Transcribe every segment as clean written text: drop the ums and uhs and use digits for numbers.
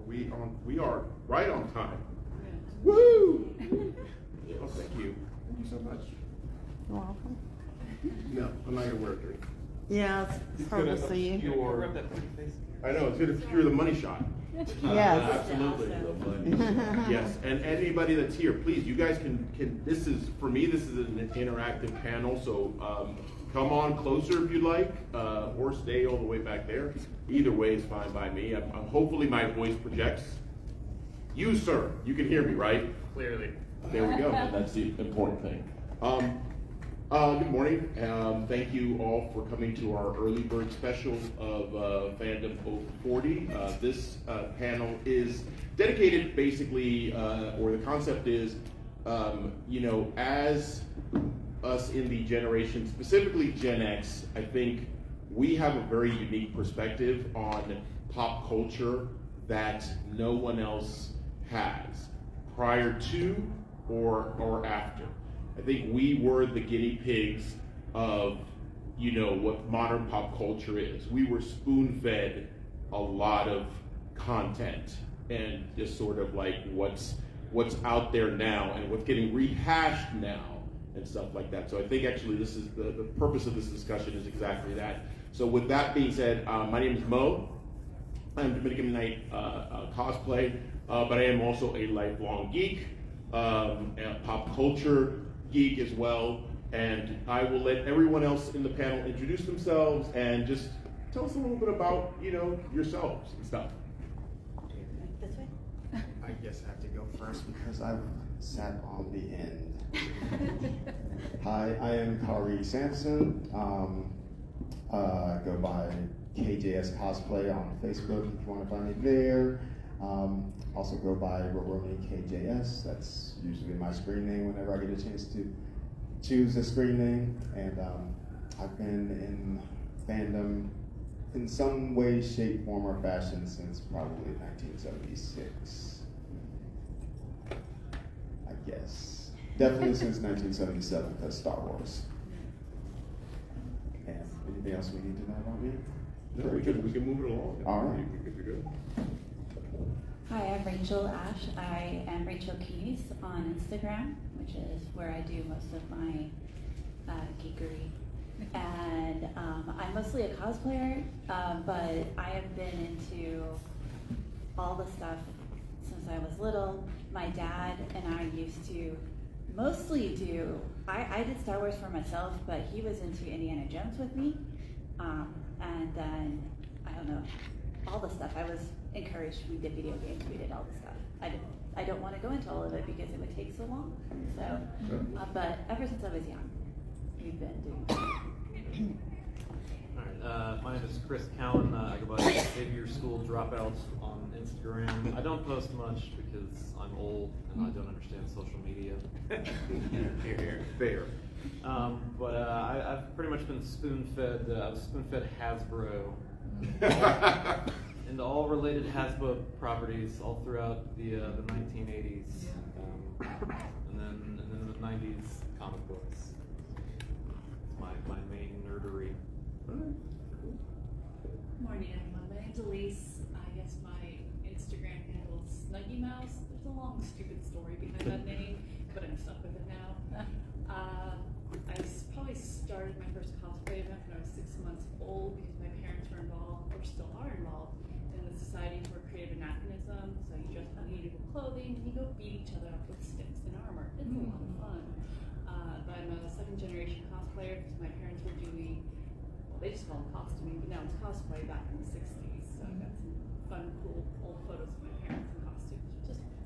We are right on time. Woo! Oh, thank you. Thank you so much. You're welcome. No, I'm not gonna wear a drink. Yeah, it's hard to see you. Rub that pretty face. I know, it's gonna obscure the money shot. Yes. Absolutely. Yes, and anybody that's here, please, you guys can. This is for me. This is an interactive panel, so come on closer if you'd like, or stay all the way back there. Either way is fine by me. Hopefully my voice projects. You, sir, you can hear me, right? Clearly. There we go. That's the important thing. Good morning. Thank you all for coming to our early bird special of Fandom Over 40. This panel is dedicated basically, or the concept is, as us in the generation, specifically Gen X, I think we have a very unique perspective on pop culture that no one else has, prior to or after. I think we were the guinea pigs of, what modern pop culture is. We were spoon-fed a lot of content and just sort of like what's out there now and what's getting rehashed now and stuff like that. So I think actually this is the purpose of this discussion is exactly that. So with that being said, my name is Mo. I'm DomiNYcanKnyght cosplay, but I am also a lifelong geek, and pop culture geek as well, and I will let everyone else in the panel introduce themselves and just tell us a little bit about, yourselves and stuff. This way? I guess I have to go first because I've sat on the end. Hi, I am Kari Sampson. I go by KJS Cosplay on Facebook if you want to find me there. Also go by Roroni KJS. That's usually my screen name whenever I get a chance to choose a screen name. And I've been in fandom in some way, shape, form, or fashion since probably 1976. I guess. Definitely since 1977, because Star Wars. And anything else we need to know about me? No, we can move it along. All right. You're good. Hi, I'm Rachel Ash. I am Rachel Keys on Instagram, which is where I do most of my geekery. And I'm mostly a cosplayer, but I have been into all the stuff since I was little. My dad and I used to mostly I did Star Wars for myself, but he was into Indiana Jones with me. And then, I don't know, all the stuff. I was encouraged, we did video games, we did all the stuff. I don't want to go into all of it because it would take so long. So, but ever since I was young, we've been doing that. All right, my name is Chris Cowan. I go by Savior School Dropouts on Instagram. I don't post much because I'm old and I don't understand social media. Here. Fair. But I've pretty much been spoon-fed. I was spoon-fed Hasbro. Into all related Hasbro properties all throughout the 1980s, and then in the 90s comic books. It's my main nerdery. Morning, everyone. My name's Elise. I guess my Instagram handle is Snuggy Mouse. There's a long, stupid story behind that name, but I'm stuck with it now. I probably started my first cosplay event when I was 6 months old because my parents were involved, or still are involved, in the Society for Creative Anachronism. So you dress up in medieval clothing and you go beat each other up with sticks and armor. It's a lot of fun. But I'm a second generation cosplayer because my parents were doing, well, they just call it costuming, but now it's cosplay back in the 60s. So I've got some fun, cool old photos of my parents in costumes, which is fun.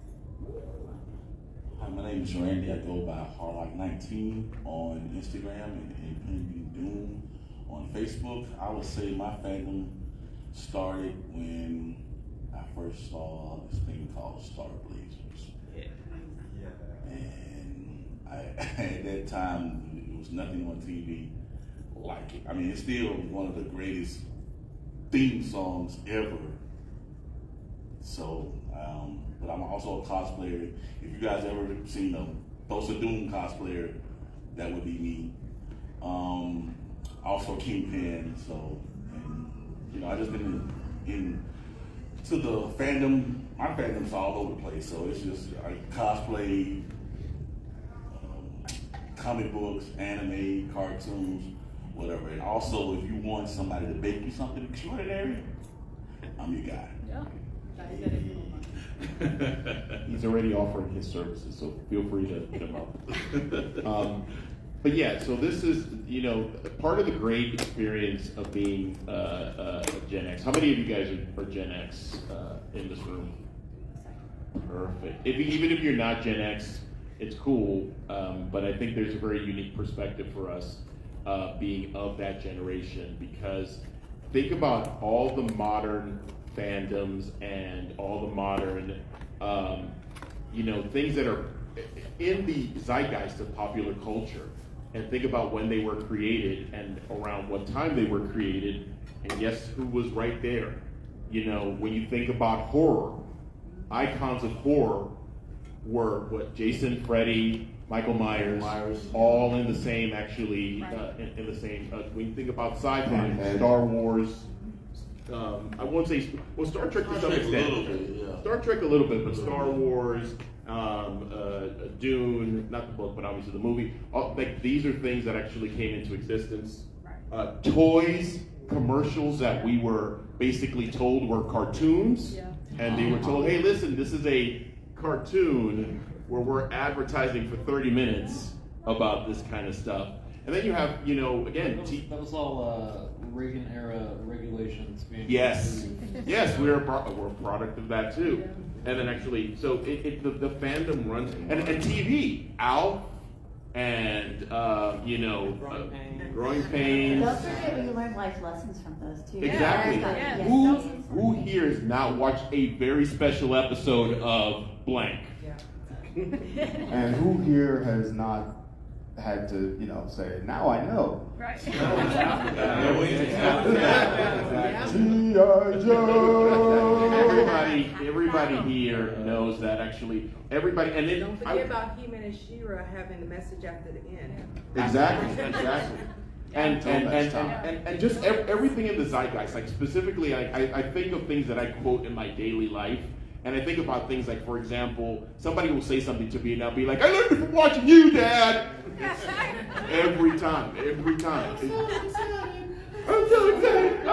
Hi, my name is Randy. I go by Harlock19 on Instagram and Infinity Doom on Facebook. I would say my fandom started when I first saw this thing called Star Blazers. And at that time, there was nothing on TV like it. I mean, it's still one of the greatest theme songs ever. So, but I'm also a cosplayer. If you guys ever seen a Thulsa Doom cosplayer, that would be me. Also Kingpin. So, and, I just been into the fandom my fandom's all over the place. So it's just cosplay, comic books, anime, cartoons, whatever. And also, if you want somebody to bake you something extraordinary, I'm your guy. Yeah. I said it for a He's already offering his services, so feel free to hit him up. But yeah, so this is, part of the great experience of being a Gen X. How many of you guys are Gen X in this room? Perfect. Even if you're not Gen X, it's cool, but I think there's a very unique perspective for us being of that generation, because think about all the modern fandoms and all the modern, things that are in the zeitgeist of popular culture, and think about when they were created and around what time they were created, and guess who was right there? When you think about horror, icons of horror were Jason, Freddy, Michael Myers, all in the same, actually, in the same. When you think about sci-fi, Star Wars, I won't say, Star Trek to some extent. Star Trek a little bit, but Star Wars, Dune, not the book, but obviously the movie. These are things that actually came into existence. Toys, commercials that we were basically told were cartoons, and they were told, hey, listen, this is a cartoon where we're advertising for 30 minutes about this kind of stuff. And then you have, again, that was all Reagan era regulations being yes, we're a product of that too. And then actually, so the fandom runs, and TV, Alf, and Growing Pains. Don't forget you learn life lessons from those too. Exactly. Yeah. Who here has not watched a very special episode of blank? And who here has not had to, say, now I know. Right. G.I. Joe. Everybody here knows that actually. Everybody, and then Don't forget about He-Man and She-Ra having the message after the end. Exactly. And just everything in the zeitgeist. Like specifically, I think of things that I quote in my daily life. And I think about things like, for example, somebody will say something to me and I'll be like, I learned it from watching you, Dad. Every time. I'm so excited.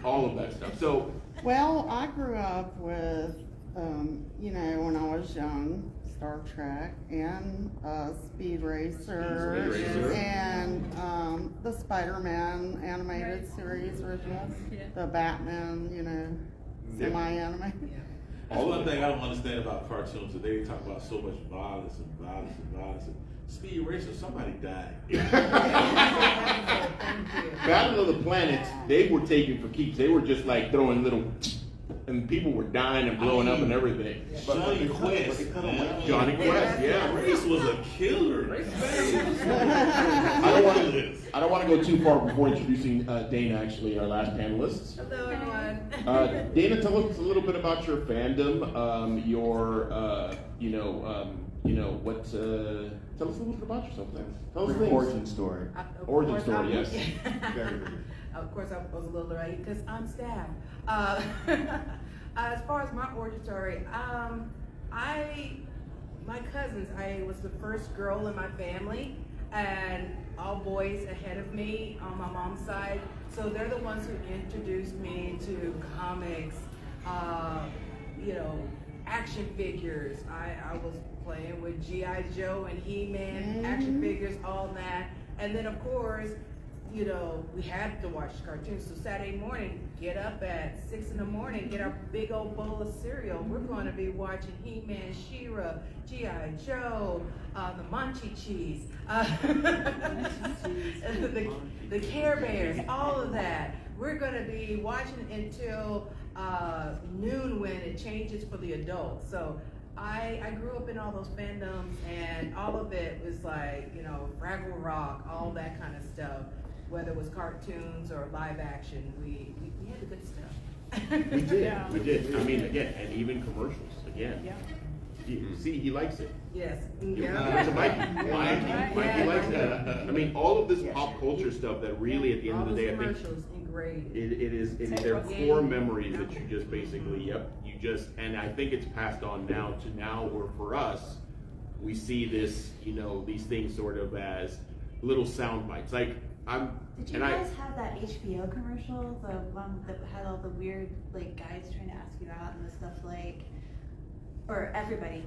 All of that stuff. So. Well, I grew up with, when I was young, Star Trek and Speed Racer, and the Spider-Man animated series originals, the Batman, semi-animated. That's one thing I don't understand about cartoons. Today they talk about so much violence. And Speed Racer, somebody died. Battle of the Planets, they were taken for keeps. They were just like throwing little, and people were dying and blowing up and everything. Johnny Quest. Johnny Quest, yeah. Race was a killer. I don't want to go too far before introducing Dana, actually, our last panelist. Hello, everyone. Dana, tell us a little bit about your fandom, tell us a little bit about yourself then. Tell us things. Origin story. Origin story, yes. Of course, I was a little early because I'm staff. As far as my origin story, my cousins, I was the first girl in my family, and all boys ahead of me on my mom's side. So they're the ones who introduced me to comics, action figures. I was playing with G.I. Joe and He-Man, action figures, all that. And then, of course, we had to watch cartoons. So Saturday morning, get up at 6 in the morning, get our big old bowl of cereal. We're going to be watching He-Man, She-Ra, G.I. Joe, the Munchie Cheese, the Care Bears, all of that. We're going to be watching until noon when it changes for the adults. So I grew up in all those fandoms, and all of it was like, Fraggle Rock, all that kind of stuff. Whether it was cartoons or live action, we had the good stuff. We did. I mean, again, and even commercials, again. Yeah. See, he likes it. Yes. So Mikey likes that. I mean, all of this pop culture stuff that really, at the end of the day, I think commercials engraved. it is they're core memories that you just basically, you and I think it's passed on now to now where for us, we see this, these things sort of as little sound bites. Like Did you guys have that HBO commercial, the one that had all the weird like guys trying to ask you out and the stuff like, or everybody?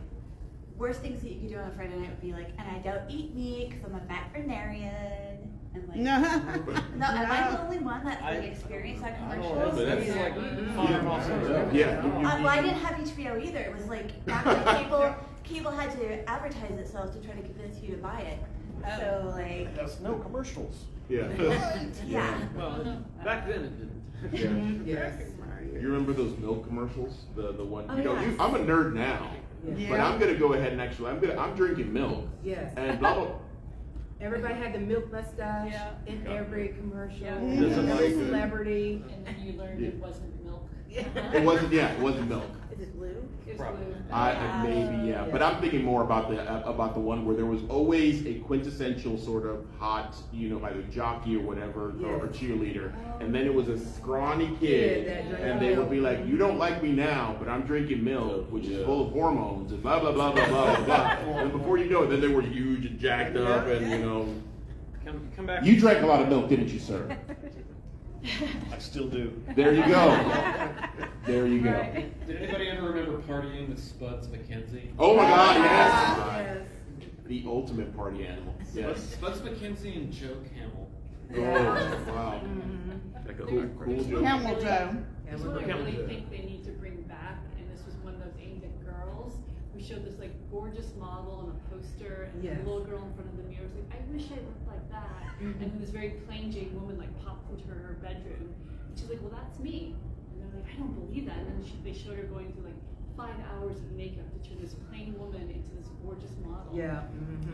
Worst things that you could do on a Friday night would be like, and I don't eat meat because I'm a veterinarian. And like, no, am I the only one that like experienced that commercial? But that's like firing off some stuff. Yeah. Well, I didn't have HBO either. It was like back when cable had to advertise itself to try to convince you to buy it. So like, There's no commercials. Yeah. yeah. Well, back then it didn't. Yeah. Yes. You remember those milk commercials? The one. Oh, I'm a nerd now, Yeah. but I'm gonna go ahead and I'm drinking milk. Yes. And blah blah. Everybody had the milk mustache Yeah. in every commercial. Yeah. Every celebrity. And then you learned it wasn't milk. It wasn't. Yeah, it wasn't milk. Is it blue? It's Probably. blue. Maybe yeah, but I'm thinking more about the one where there was always a quintessential sort of hot, either jockey or whatever, or cheerleader, and then it was a scrawny kid, Yeah, that drank and they would be milk. like, "You don't like me now, but I'm drinking milk, which is full of hormones and blah blah blah blah blah blah." And before you know it, then they were huge and jacked up, and Come back. You drank a lot of milk, didn't you, sir? I still do. There you go. There you go. Did anybody ever remember partying with Spuds McKenzie? Oh my God, yes. Yes. The ultimate party animal. Yes. Spuds McKenzie and Joe Camel. Oh, wow. Like a Cool Joe. Camel Joe. This is what I really think they need to bring back, and this was one of those aimed at girls who showed this like gorgeous model on a poster, and Yes. the little girl in front of the mirror was like, I wish I looked like that. And then this very plain Jane woman like popped into her bedroom, and she's like, well, that's me. And they're like, I don't believe that. And then they showed her going through like 5 hours of makeup to turn this plain woman into this gorgeous model. Yeah.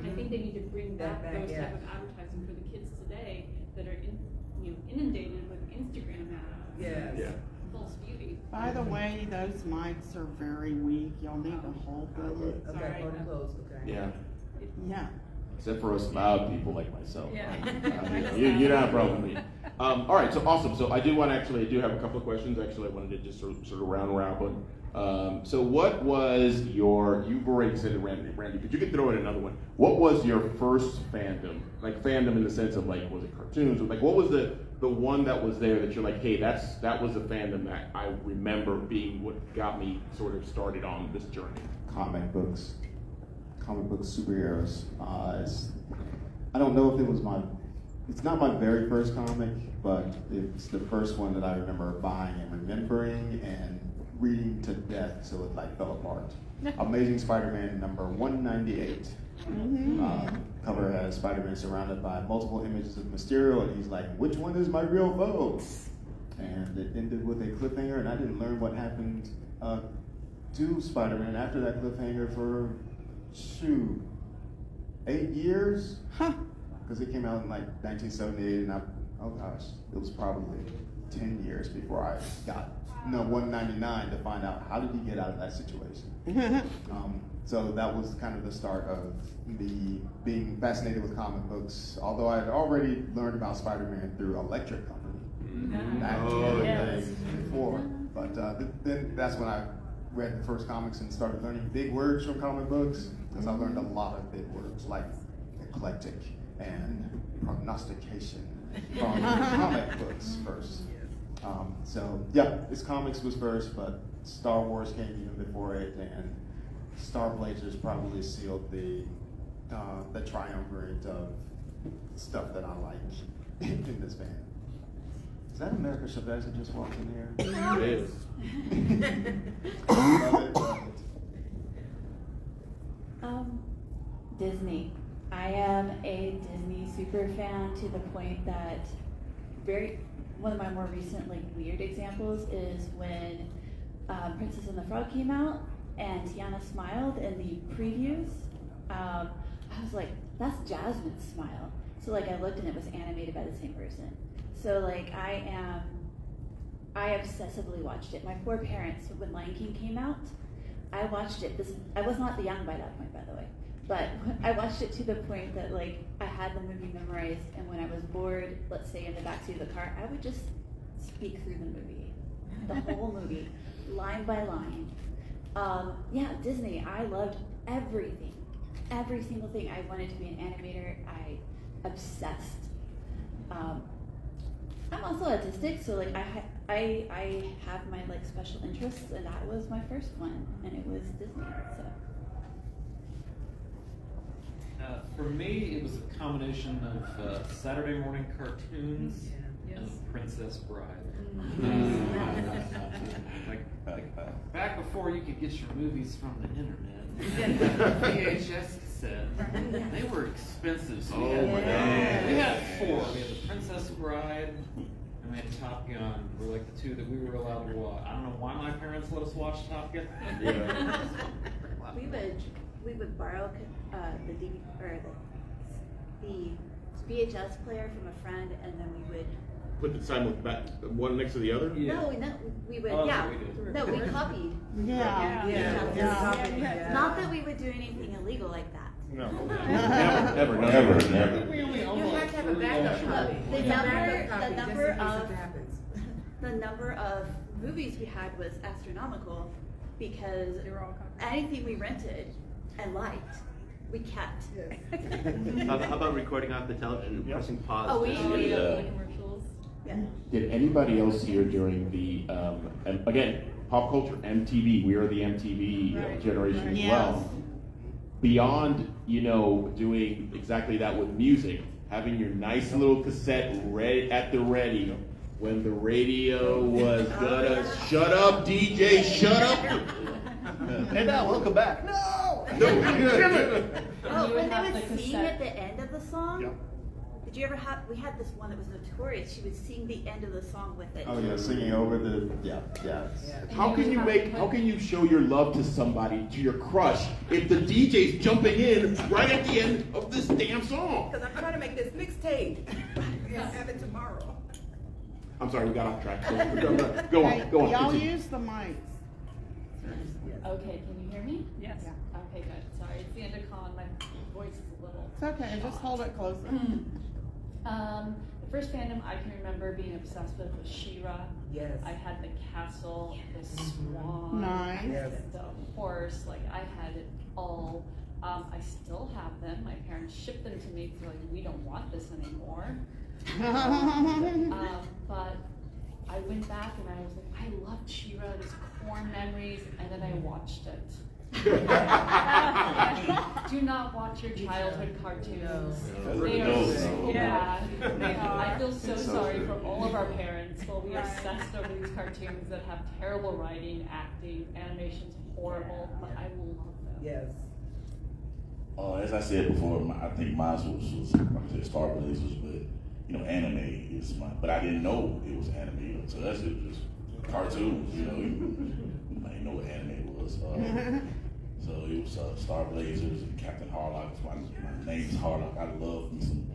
I think they need to bring That back back, those yeah. type of advertising for the kids today that are inundated with Instagram ads. Yes. Yeah. False beauty. By the way, those mics are very weak. Y'all need to hold them. Okay, Sorry. hold it close, okay. Yeah. Yeah. Except for us loud people like myself. Yeah. You don't have a problem with me. All right, so awesome. So I do have a couple of questions. Actually, I wanted to just sort of round one. So what was you've already said it, Randy, but you could throw in another one. What was your first fandom? Like fandom in the sense of like, was it cartoons? Or like, what was the one that was there that you're like, hey, that was a fandom that I remember being what got me sort of started on this journey? Comic books, superheroes. I don't know if it's not my very first comic, but it's the first one that I remember buying and remembering and reading to death till it like fell apart. Amazing Spider-Man number 198. Cover has Spider-Man surrounded by multiple images of Mysterio, and he's like, which one is my real foe? And it ended with a cliffhanger, and I didn't learn what happened to Spider-Man after that cliffhanger for 8 years? Because it came out in like 1978, and oh gosh, it was probably 10 years before I got 199 to find out how did he get out of that situation. So that was kind of the start of me being fascinated with comic books, although I had already learned about Spider-Man through Electric Company back in the days before. But then that's when I read the first comics and started learning big words from comic books, because I learned a lot of big words like eclectic and prognostication from comic books first. So yeah, this comics was first, but Star Wars came even before it, and Star Blazers probably sealed the triumvirate of stuff that I like in this band. Is that America Chavez that just walked in here? It is. Love it. Disney. I am a Disney super fan to the point that one of my more recent like weird examples is when Princess and the Frog came out and Tiana smiled in the previews. I was like, that's Jasmine's smile. So like I looked and it was animated by the same person. So like I obsessively watched it. My poor parents, when Lion King came out, I watched it. I was not the young by that point, by the way. But I watched it to the point that like I had the movie memorized, and when I was bored, let's say in the backseat of the car, I would just speak through the movie, the whole movie. line by line. Yeah, Disney, I loved everything. Every single thing. I wanted to be an animator. I obsessed. I'm also autistic, so like I have my like special interests, and that was my first one, and it was Disney. So. For me, it was a combination of Saturday morning cartoons and The Princess Bride. Like back before you could get your movies from the internet, VHS cassette, they were expensive. So we had four. We had The Princess Bride, and we had Top Gun. We were like the two that we were allowed to watch. I don't know why my parents let us watch Top Gun. We would borrow the DVD or the VHS player from a friend, and then we would Put the time with one next to the other? no, we would we copied. Yeah. Not that we would do anything illegal like that. No. Never. You have to have a backup copy. The number of movies we had was astronomical because anything we rented and liked, we kept. How about recording off the television and pressing pause? Oh, we commercials. Yeah. Did anybody else here during the, and again, pop culture, MTV, we are the MTV generation as well. Beyond, doing exactly that with music, having your nice little cassette ready at the ready when the radio was gonna shut up, DJ, shut up. And now, welcome back. No! Oh, when they would sing at the end of the song? Yep. Did you ever have, we had this one that was notorious, she would sing the end of the song with it. Oh yeah, singing over the How can you show your love to somebody, to your crush, if the DJ's jumping in right at the end of this damn song? Because I'm trying to make this mixtape. We'll have it tomorrow. I'm sorry, we got off track. Go on. Y'all Continue. use the mics. Okay, can you hear me? Yes. Yeah. Okay, good. Sorry, it's the end of con. My voice is a little. It's okay, just hold it closer. The first fandom I can remember being obsessed with was She-Ra. Yes. I had the castle, the swan, Nice. the horse. Like I had it all. I still have them. My parents shipped them to me for like we don't want this anymore. But I went back and I was like, I loved She-Ra, these core memories, and then I watched it. Do not watch your childhood cartoons. They are, I feel so sorry for all of our parents while we obsessed over these cartoons that have terrible writing, acting, animation's horrible, but I love them. Yes. As I said before, I think mine was like I said, Star Blazers, but anime is mine. But I didn't know it was anime. To us, it was just cartoons. You didn't know what anime was. So it was Star Blazers and Captain Harlock. My name's Harlock. I love me some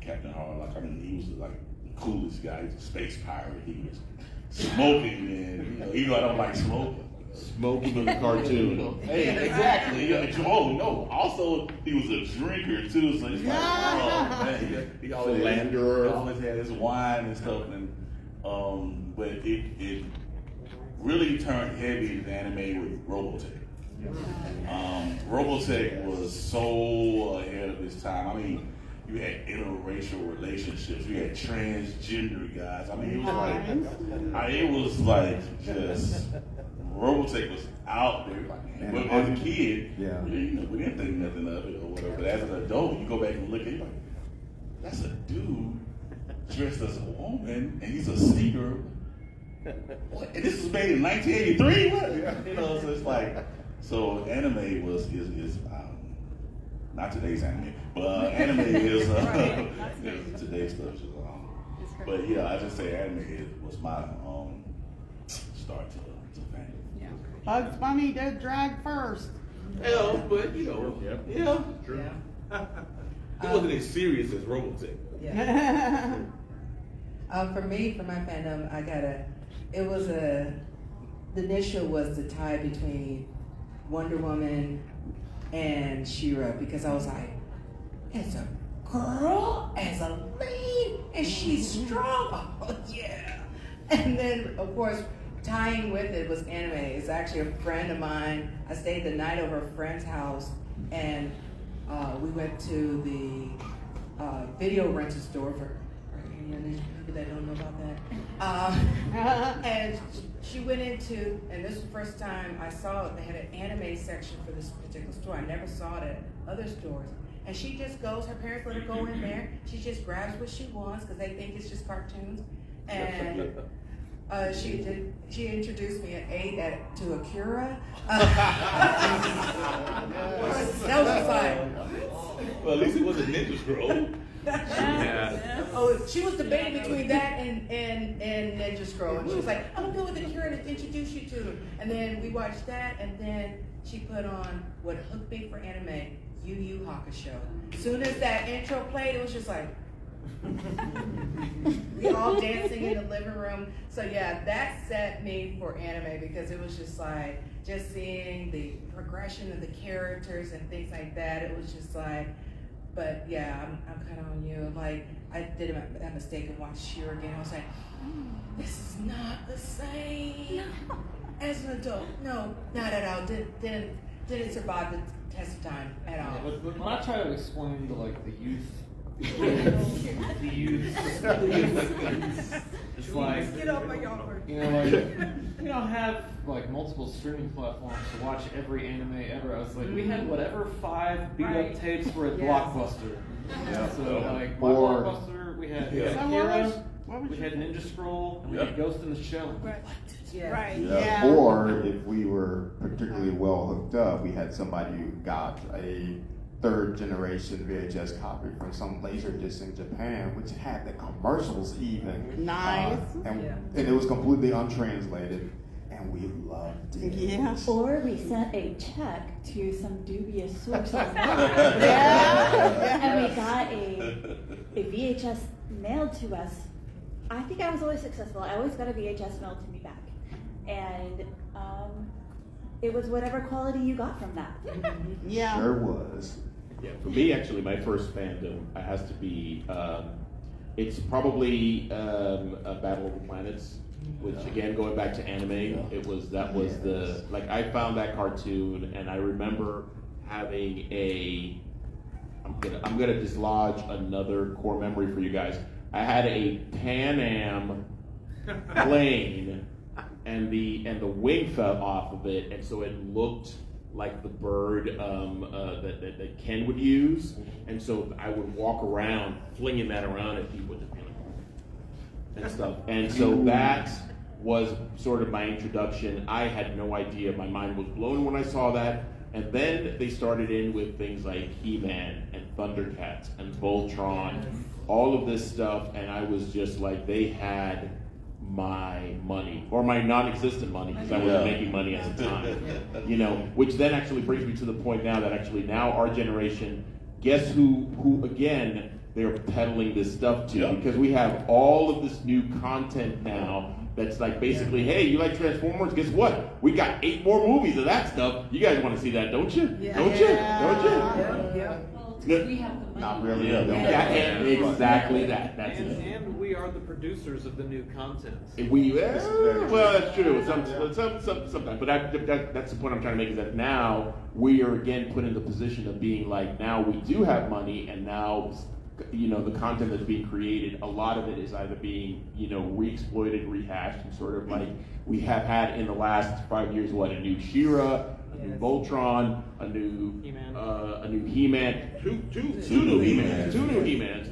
Captain Harlock. I mean, he was like the coolest guy. He's a space pirate. He was smoking, and even though I don't like smoking. Smoking in the cartoon. Hey, exactly. Also, he was a drinker too, so it's like, oh man, he always had his wine and stuff, and but it really turned heavy in anime with Robotech. Robotech was so ahead of its time. I mean, you had interracial relationships, you had transgender guys. I mean, it was like just. Robotech was out there, but as a kid, we didn't think nothing of it or whatever. But as an adult, you go back and look at it, like, that's a dude dressed as a woman, and he's a sneaker. What? And this was made in 1983. What? So it's like, anime is not today's anime, but anime is today's stuff. But yeah, I just say anime was my start to fandom. Bugs Bunny did drag first. Hell, but True. It wasn't as serious as Robotech. Yeah. For me, for my fandom, the initial was the tie between Wonder Woman and She-Ra, because I was like, as a girl, as a lead, and she's strong. Oh, yeah. And then, of course, tying with it was anime. It's actually a friend of mine. I stayed the night over a friend's house, and we went to the video rental store for any people that don't know about that. And she went into, and this was the first time I saw it. They had an anime section for this particular store. I never saw it at other stores. And she just goes, her parents let her go in there. She just grabs what she wants because they think it's just cartoons. And she introduced me at 8 to Akira. That was just like, well, at least it wasn't Ninja Scroll. Yeah. Oh, she was debating between that and Ninja Scroll. And she was like, I'm gonna go with Akira to introduce you to. And then we watched that, and then she put on what hooked me for anime, Yu Yu Hakusho. As soon as that intro played, it was just like, we all dancing in the living room. So yeah, that set me for anime because it was just like, just seeing the progression of the characters and things like that. It was just like, but yeah, I'm kind of on you. Like, I did that mistake and watched She-Ra again. I was like, this is not the same as an adult. No, not at all. Didn't survive the test of time at all. When I try to explain to like the youth, it's like, Get off my yard. you know, like, you don't have like multiple streaming platforms to watch every anime ever. I was like, we had whatever 5 beat-up tapes for a Blockbuster. Yeah. So like, my Or- Blockbuster, we had So Akira, we had Ninja Scroll, and we had Ghost in the Shell. Yeah. Right, Yeah. yeah. Or if we were particularly well hooked up, we had somebody who got a 3rd generation VHS copy from some Laserdisc in Japan, which had the commercials even. Nice. And Yeah. it was completely untranslated, and we loved it. Yeah. Or we sent a check to some dubious source online. Yeah. And we got a VHS mailed to us. I think I was always successful. I always got a VHS mailed to me back. And it was whatever quality you got from that. Yeah. Sure was. Yeah, for me, actually, my first fandom has to be, it's probably a Battle of the Planets, which again, going back to anime, that was the, like, I found that cartoon, and I remember having I'm gonna dislodge another core memory for you guys. I had a Pan Am plane, and the wing fell off of it, and so it looked like the bird that Ken would use, and so I would walk around flinging that around at people and stuff. And so that was sort of my introduction. I had no idea. My mind was blown when I saw that. And then they started in with things like He-Man and Thundercats and Voltron, all of this stuff, and I was just like, they had my money, or my non-existent money, because I wasn't making money at the time, you know, which then actually brings me to the point now that actually now our generation, guess who again, they're peddling this stuff to, because we have all of this new content now that's like basically, hey, you like Transformers? Guess what? We got 8 more movies of that stuff. You guys want to see that, don't you? Yeah. Don't you? Yeah. Well, Good. we have the money. Not really. Yeah. Exactly that. That's it. And we are the producers of the new content. Well, that's true. Sometimes, but that's the point I'm trying to make, is that now we are again put in the position of being like, now we do have money, and now, you know, the content that's being created, a lot of it is either being, you know, re-exploited, rehashed, and sort of like we have had in the last 5 years, what, a new She-Ra, a new Voltron, a new He-Man, two new He-Mans.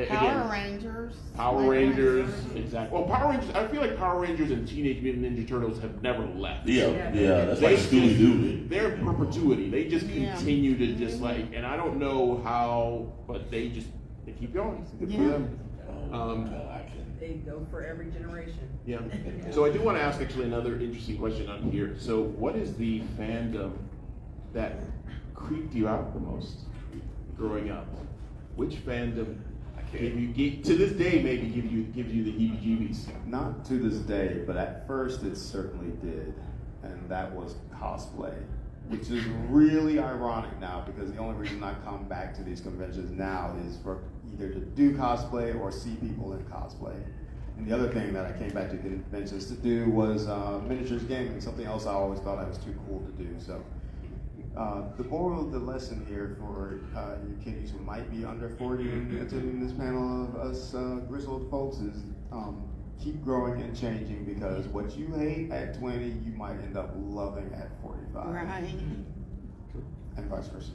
Power Rangers. Power Rangers, exactly. Well, Power Rangers, I feel like Power Rangers and Teenage Mutant Ninja Turtles have never left. Yeah, that's like Scooby-Doo. They're in perpetuity. They just continue to just like, and I don't know how, but they keep going. Good for them. They go for every generation. Yeah. So I do want to ask actually another interesting question on here. So what is the fandom that creeped you out the most growing up? Which fandom to this day maybe gives you the heebie-jeebies? Not to this day, but at first it certainly did, and that was cosplay, which is really ironic now, because the only reason I come back to these conventions now is for either to do cosplay or see people in cosplay. And the other thing that I came back to conventions to do was miniatures gaming, something else I always thought I was too cool to do. So the moral of the lesson here for you kiddies who might be under 40 and attending this panel of us grizzled folks is keep growing and changing, because what you hate at 20, you might end up loving at 45. Right. And vice versa.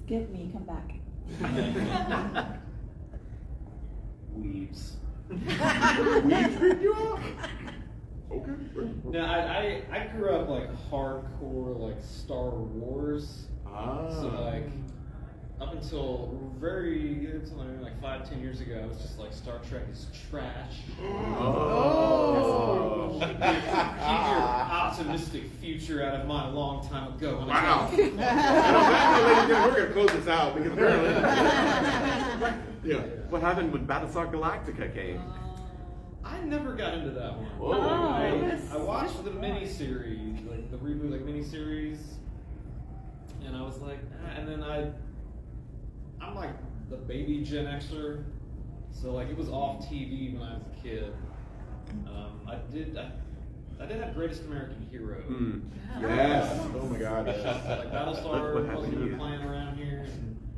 Skip me, come back. Weaves. Weaves creep you out? Okay. No, I grew up like hardcore like Star Wars. So like up until maybe like 5-10 years ago, I was just like, Star Trek is trash. Oh. Keep your optimistic future out of my long time ago. Wow. Ladies and gentlemen, we're gonna close this out because apparently. Yeah. What happened when Battlestar Galactica came? I never got into that one. Whoa. I watched the miniseries, like the reboot, like miniseries, and I was like, and then I'm like the baby Gen Xer, so like it was off TV when I was a kid. I did have Greatest American Hero. Yes. Oh my God. Like Battlestar What happened wasn't to even you? playing around here.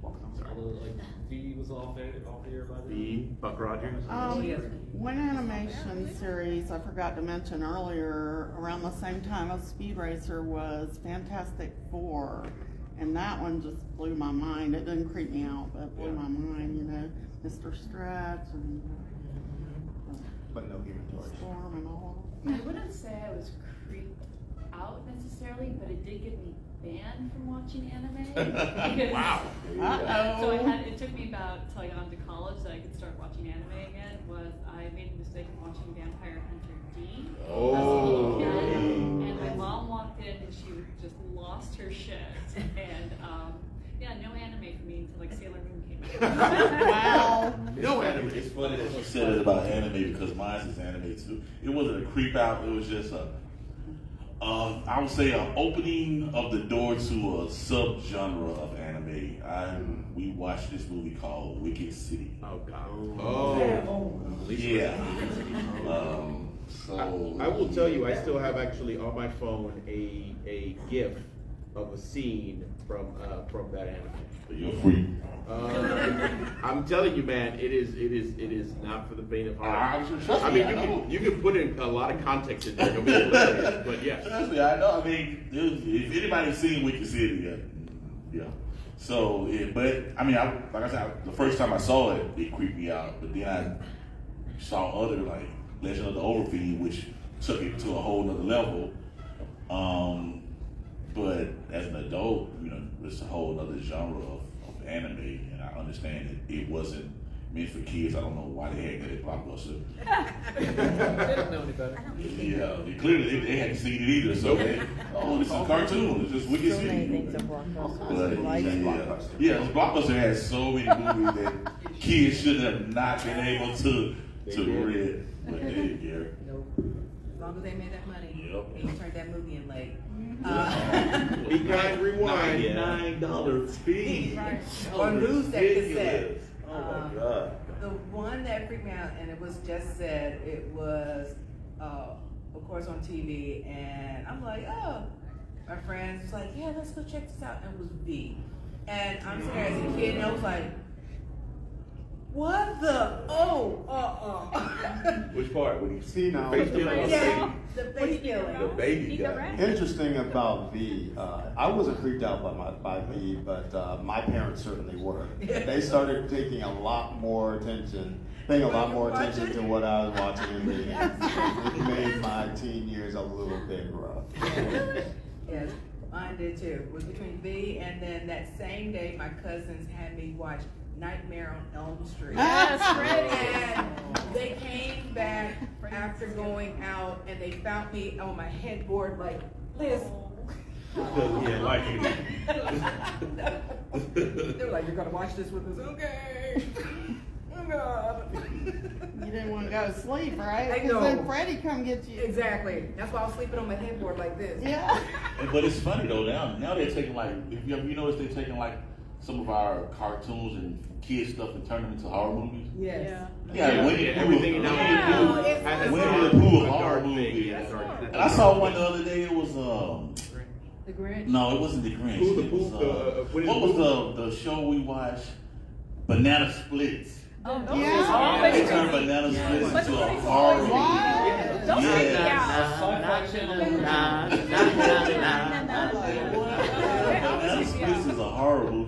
Although like V was off air by then. The Buck Rogers? One animation series I forgot to mention earlier, around the same time as Speed Racer, was Fantastic Four. And that one just blew my mind. It didn't creep me out, but it blew my mind, you know, Mr. Stretch and But no Human Torch. Storm and all. I wouldn't say I was creeped out necessarily, but it did get me banned from watching anime. Because, Wow. So it took me about till I got into college that I could start watching anime again. I made the mistake of watching Vampire Hunter D. Oh. As a little kid, and my mom walked in and she just lost her shit. And no anime for me until like Sailor Moon came out. Wow. No anime. It's funny that you said it about anime because mine is anime too. It wasn't a creep out. It was just I would say an opening of the door to a subgenre of anime. We watched this movie called Wicked City. Oh, God. Oh. Yeah. So I will tell you, I still have actually on my phone a GIF of a scene from that anime. You're free. I'm telling you, man, it is not for the faint of heart. Trust I me, mean, you can put in a lot of context in there, no matter what it is, but yes. Trust me, I know. I mean, if anybody's seen Wicked City, yeah. So, but I mean, like I said, the first time I saw it, it creeped me out. But then I saw other like Legend of the Overfiend, which took it to a whole nother level. But as an adult, it's a whole other genre of anime, and I understand that it wasn't meant for kids. I don't know why they had that at Blockbuster. They didn't know any better. Yeah, clearly they hadn't seen it either. So, this is a cartoon. It's just Wicked City. Yeah, Blockbuster has so many movies that kids should have not been able to read, but they didn't care. Nope. As long as they made that money, Yep. and you turned that movie in late. Be kind, rewind. $99 fee. Right. Or lose that cassette. Oh my God. The one that freaked me out, and it was just said, it was, of course, on TV, and I'm like, oh. My friends was like, yeah, let's go check this out, and it was V. And I'm sitting there as a kid, and I was like, what the? Which part? When you See now, face peeling? Yeah, the face peeling. The baby guy. interesting about V, I wasn't creeped out by V, but my parents certainly were. They started paying a lot more attention to what I was watching and reading. It made my teen years a little bit rough. Yes, mine did too. It was between V and then that same day my cousins had me watch Nightmare on Elm Street. Yes, And they came back after going out and they found me on my headboard like this. Yeah, like They were like, you're gonna watch this with us? Okay. Oh God. You didn't want to go to sleep, right? I Because know. then Freddie come get you. Exactly. That's why I was sleeping on my headboard like this. Yeah. But it's funny though, now they're taking like, if you notice they're taking like some of our cartoons and kid stuff and turn them into horror movies? Yes. Yeah, Winnie the Pooh. Everything now Winnie the Pooh, a horror movie. And I saw one the other day. It was The Grinch? No, it wasn't the Grinch. Who the It was, Winnie what the was Pooh? the show we watched? Banana Splits. Oh, Yeah. They turned Banana Splits into a horror movie. What? Don't freak me out. Banana Splits is a horror movie.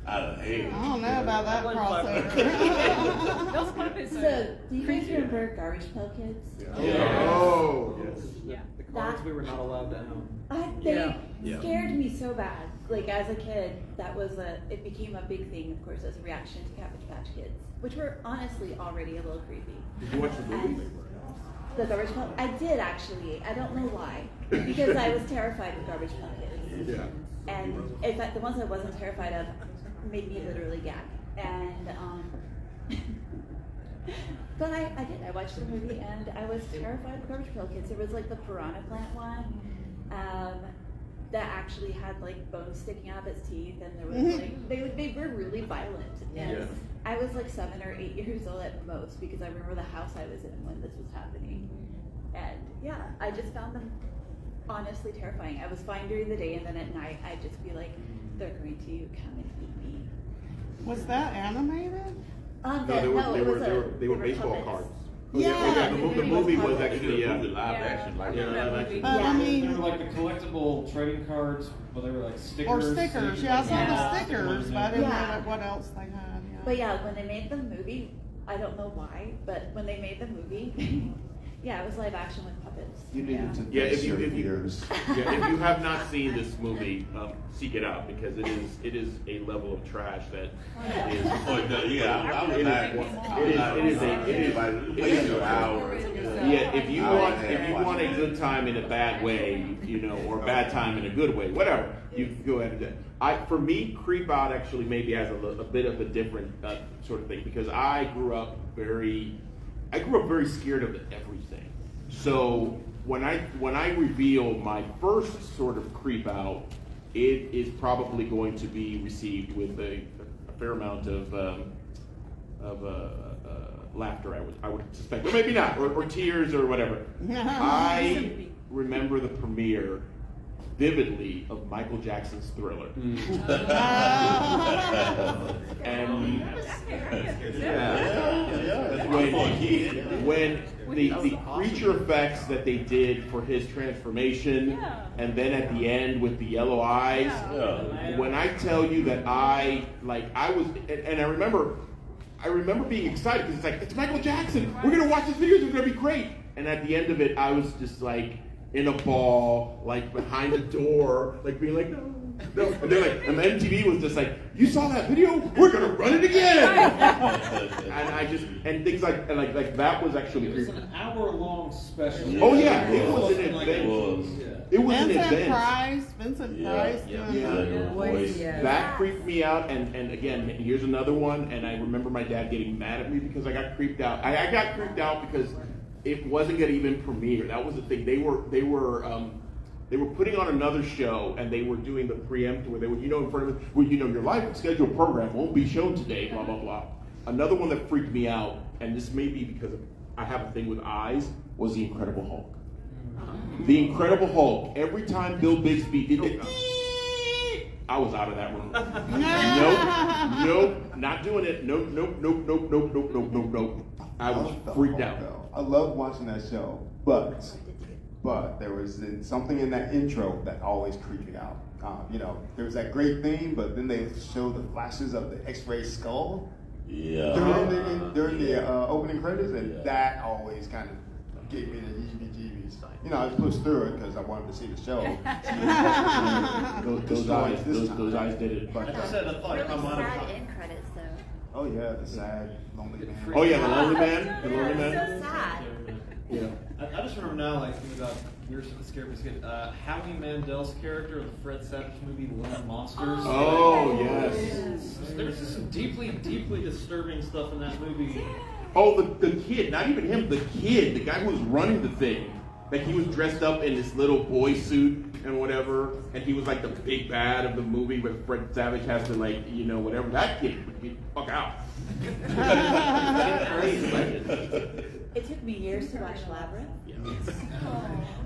Out of hand. I don't know about that crossover. Those puppets So, are do you guys remember Garbage Pail Kids? Oh, yes. yeah. The cards we were not allowed to own. They scared me so bad. Like as a kid, it became a big thing, of course, as a reaction to Cabbage Patch Kids, which were honestly already a little creepy. Did you watch the movie? The Garbage Pail, I did actually. I don't know why, because I was terrified of Garbage Pail Kids. Yeah. And in fact, the ones I wasn't terrified of made me literally gag. And but I did. I watched the movie and I was terrified of Garbage Pail Kids. There was like the Piranha Plant one that actually had like bones sticking out of its teeth, and there was like they were really violent. And I was like 7 or 8 years old at most, because I remember the house I was in when this was happening. And yeah, I just found them honestly terrifying. I was fine during the day, and then at night I'd just be like, they're going to come and eat me. Was that animated? No, they were baseball puppets. cards. Yeah. The movie was actually live action, like live action. But I They mean, were like the collectible trading cards, but they were like stickers. or stickers. Yeah, I saw the stickers, but I didn't Yeah. know what else they had. Yeah. But yeah, when they made the movie, I don't know why, but when they made the movie, yeah, it was live action with puppets. You needed to Yeah, if you- your ears. Yeah, if you have not seen this movie, seek it out, because it is a level of trash that is. Oh, yeah, I was not. It is hours. Yeah, if you want a good time in a bad way, or a bad time in a good way, whatever, you can go ahead and do it. For me, Creep Out actually maybe has a bit of a different sort of thing, because I grew up very scared of everything. So when I reveal my first sort of Creep Out, it is probably going to be received with a fair amount of laughter, I would suspect, or maybe not, or tears or whatever. I remember the premiere vividly of Michael Jackson's Thriller. And when the creature effects that they did for his transformation, and then at the end with the yellow eyes, when I tell you that I was, and I remember being excited, because it's like, it's Michael Jackson, we're gonna watch this video, it's gonna be great. And at the end of it, I was just like in a ball, like behind a door, like being like, no. And they're like, and MTV was just like, you saw that video? We're gonna run it again. and things like that was actually. It was an hour-long special. Oh yeah, it was an event. It was an event. Vincent Price. That creeped me out, and again, here's another one, and I remember my dad getting mad at me because I got creeped out. I got creeped out because it wasn't gonna even premiere. That was the thing. They were putting on another show, and they were doing the preempt where they would, in front of it, well, your live scheduled program won't be shown today, blah, blah, blah. Another one that freaked me out, and this may be because I have a thing with eyes, was The Incredible Hulk. The Incredible Hulk, every time Bill Bixby did it, I was out of that room. Nope, not doing it. Nope. I was freaked out. I love watching that show, but there was something in that intro that always creeped me out. There was that great theme, but then they showed the flashes of the X-ray skull during the opening credits, and that always kind of gave me the heebie-jeebies. I just pushed through it because I wanted to see the show. Those eyes did it. But, Sad end credits though. oh yeah, the sad, lonely man. Oh yeah, the Lonely Man. The Lonely So Man. sad. Yeah. I just remember now, thinking about Years of the Scared Me Kid, Howie Mandel's character of the Fred Savage movie Land Monsters. Oh yes. There's some deeply, deeply disturbing stuff in that movie. Oh, the kid, not even him, the kid, the guy who was running the thing. Like he was dressed up in this little boy suit and whatever, and he was like the big bad of the movie, but Fred Savage has to like, you know, whatever. That kid would get the fuck out. It took me years to watch Labyrinth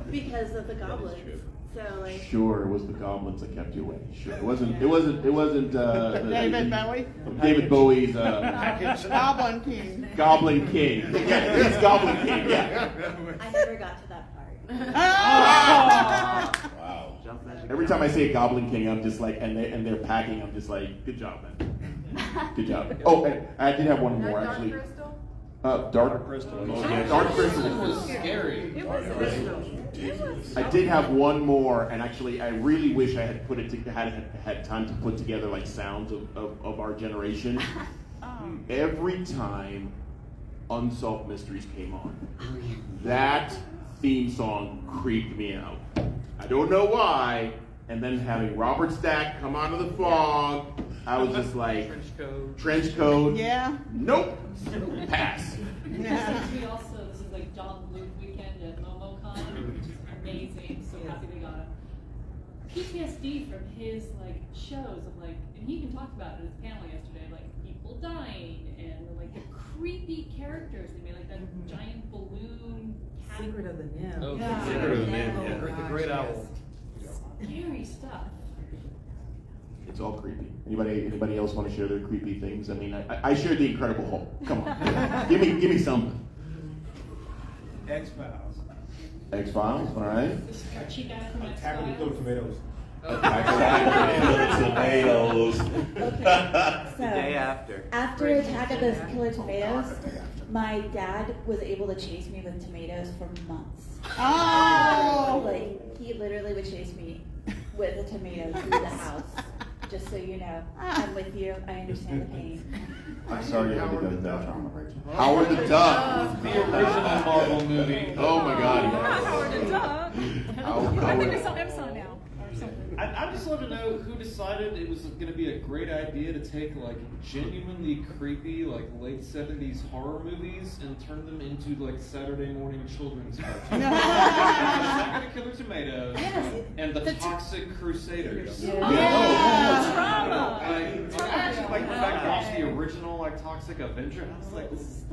because of the goblins. So like. Sure, it was the goblins that kept you away. Sure, it wasn't. David Bowie. David Bowie's Goblin King. Goblin King. Yeah, it's Goblin King. Yeah. I never got to that part. Wow. Every time I say Goblin King, I'm just like, and they're packing. I'm just like, good job, man. Good job. Oh, and I did have one more actually. Dark Crystal. Dark Crystal was scary. It was original. I did have one more, and actually, I really wish I had had time to put together like sounds of our generation. Every time Unsolved Mysteries came on, that theme song creeped me out. I don't know why. And then having Robert Stack come out of the fog, I was just like, trench coat. Yeah. Nope. Pass. We also, this is like John Luke weekend at MomoCon, which is amazing. So happy they got PTSD from his like shows of like, and he even talked about it in his panel yesterday, like people dying and like the creepy characters they made, like that giant balloon. Secret of the Nymph. Oh, Yeah. Secret of the Yeah. Nymph. Oh, The gosh, Great yes. Owl. Scary stuff. It's all creepy. Anybody else want to share their creepy things? I mean, I shared the Incredible Hulk. Come on, give me something. X-Files. X-Files, all right. Our cheap ass from Attack of the Killer Tomatoes. Tomatoes. Okay, so The day after. after Attack of the Killer Tomatoes, my dad was able to chase me with tomatoes for months. Oh. Like he literally would chase me with the tomatoes through the house. Just so you know, I'm with you. I understand the pain. I'm sorry you had to go through that trauma, Rachel. Howard the Duck. The original Marvel movie. Oh my God. Howard the Duck. I think it's on Amazon now or something. I'd just love to know who decided it was going to be a great idea to take like genuinely creepy like late 70s horror movies and turn them into like Saturday morning children's cartoons. Attack of the Killer Tomatoes and the Toxic Crusaders. Trauma. I actually like went back and watched the original like Toxic Avenger and I was like, this is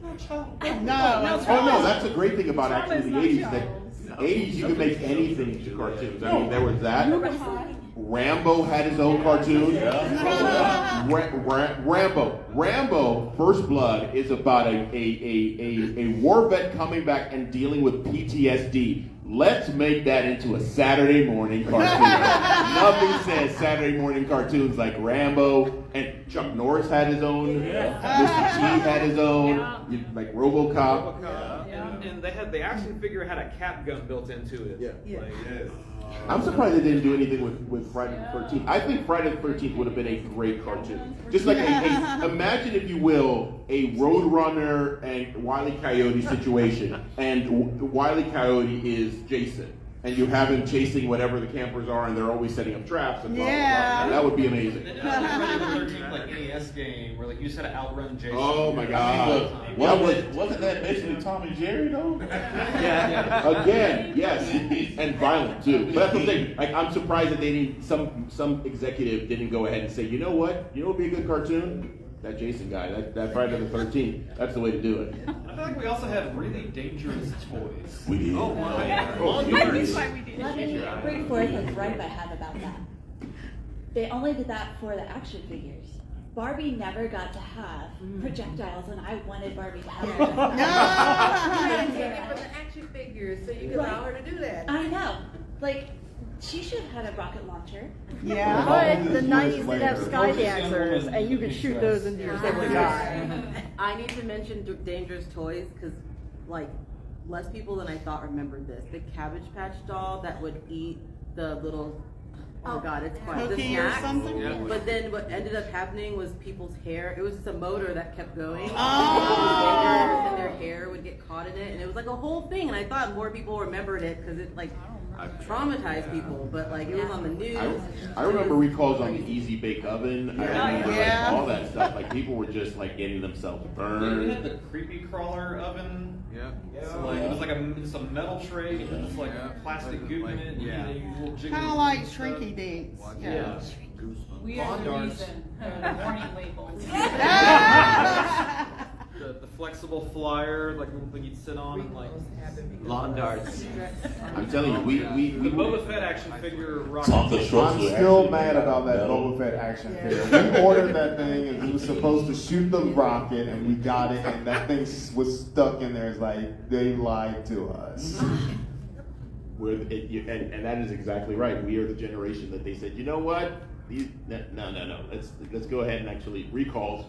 not child. No. Oh no, that's the great thing about actually the 80s. That No. 80s you could make anything into cartoons. I mean, there was that. Rambo had his own cartoon. Rambo, First Blood is about a war vet coming back and dealing with PTSD. Let's make that into a Saturday morning cartoon. Nothing says Saturday morning cartoons like Rambo, and Chuck Norris had his own. Mr. T had his own. Like RoboCop. And they actually figure had a cap gun built into it. Yeah. Like, I'm surprised they didn't do anything with Friday the 13th. I think Friday the 13th would have been a great cartoon. Just like imagine, if you will, a Roadrunner and Wile E. Coyote situation. And Wile E. Coyote is Jason. And you have him chasing whatever the campers are, and they're always setting up traps. And blah, blah, blah. That would be amazing. Friday the 13th like NES game where like you just had to outrun Jason. Oh my God. Wasn't that basically Tom and Jerry though? Yeah. Again, yes, and violent too. But that's the thing. Like, I'm surprised that they didn't. Some executive didn't go ahead and say, you know what? You know what would be a good cartoon? That Jason guy. That Friday the 13th. That's the way to do it. I feel like we also had really dangerous toys. We did. Oh my. Let me bring forth a gripe I have about that. They only did that for the action figures. Barbie never got to have projectiles, and I wanted Barbie to have projectiles. You had to take it from the action figures so you could allow her to do that. I know. Like, she should have had a rocket launcher. Yeah. But the 90s did have sky dancers, and you could shoot those into your favorite guy. I need to mention dangerous toys because, like, less people than I thought remembered this. The Cabbage Patch doll that would eat the little, oh god, it's quite the Cookie or snacks. something? But then what ended up happening was people's hair. It was just a motor that kept going. Oh. And their hair would get caught in it, and it was like a whole thing. And I thought more people remembered it because it like traumatized people, but like it was on the news. I remember recalls on the Easy Bake Oven. I remember like, all that stuff. Like people were just like getting themselves burned. We had the creepy crawler oven. Yeah. So like it was like just a metal tray with just like a plastic goop in it. Yeah. Kind of like Shrinky Dinks. Yeah. We are the reason the warning labels. The flexible flyer, like the thing you'd sit on, and like lawn darts. I'm telling you, the Boba Fett action figure. I'm still mad about that Boba Fett action figure. We ordered that thing and we were supposed to shoot the rocket and we got it and that thing was stuck in there. It's like they lied to us. And that is exactly right. We are the generation that they said, you know what? No. Let's go ahead and actually recalls.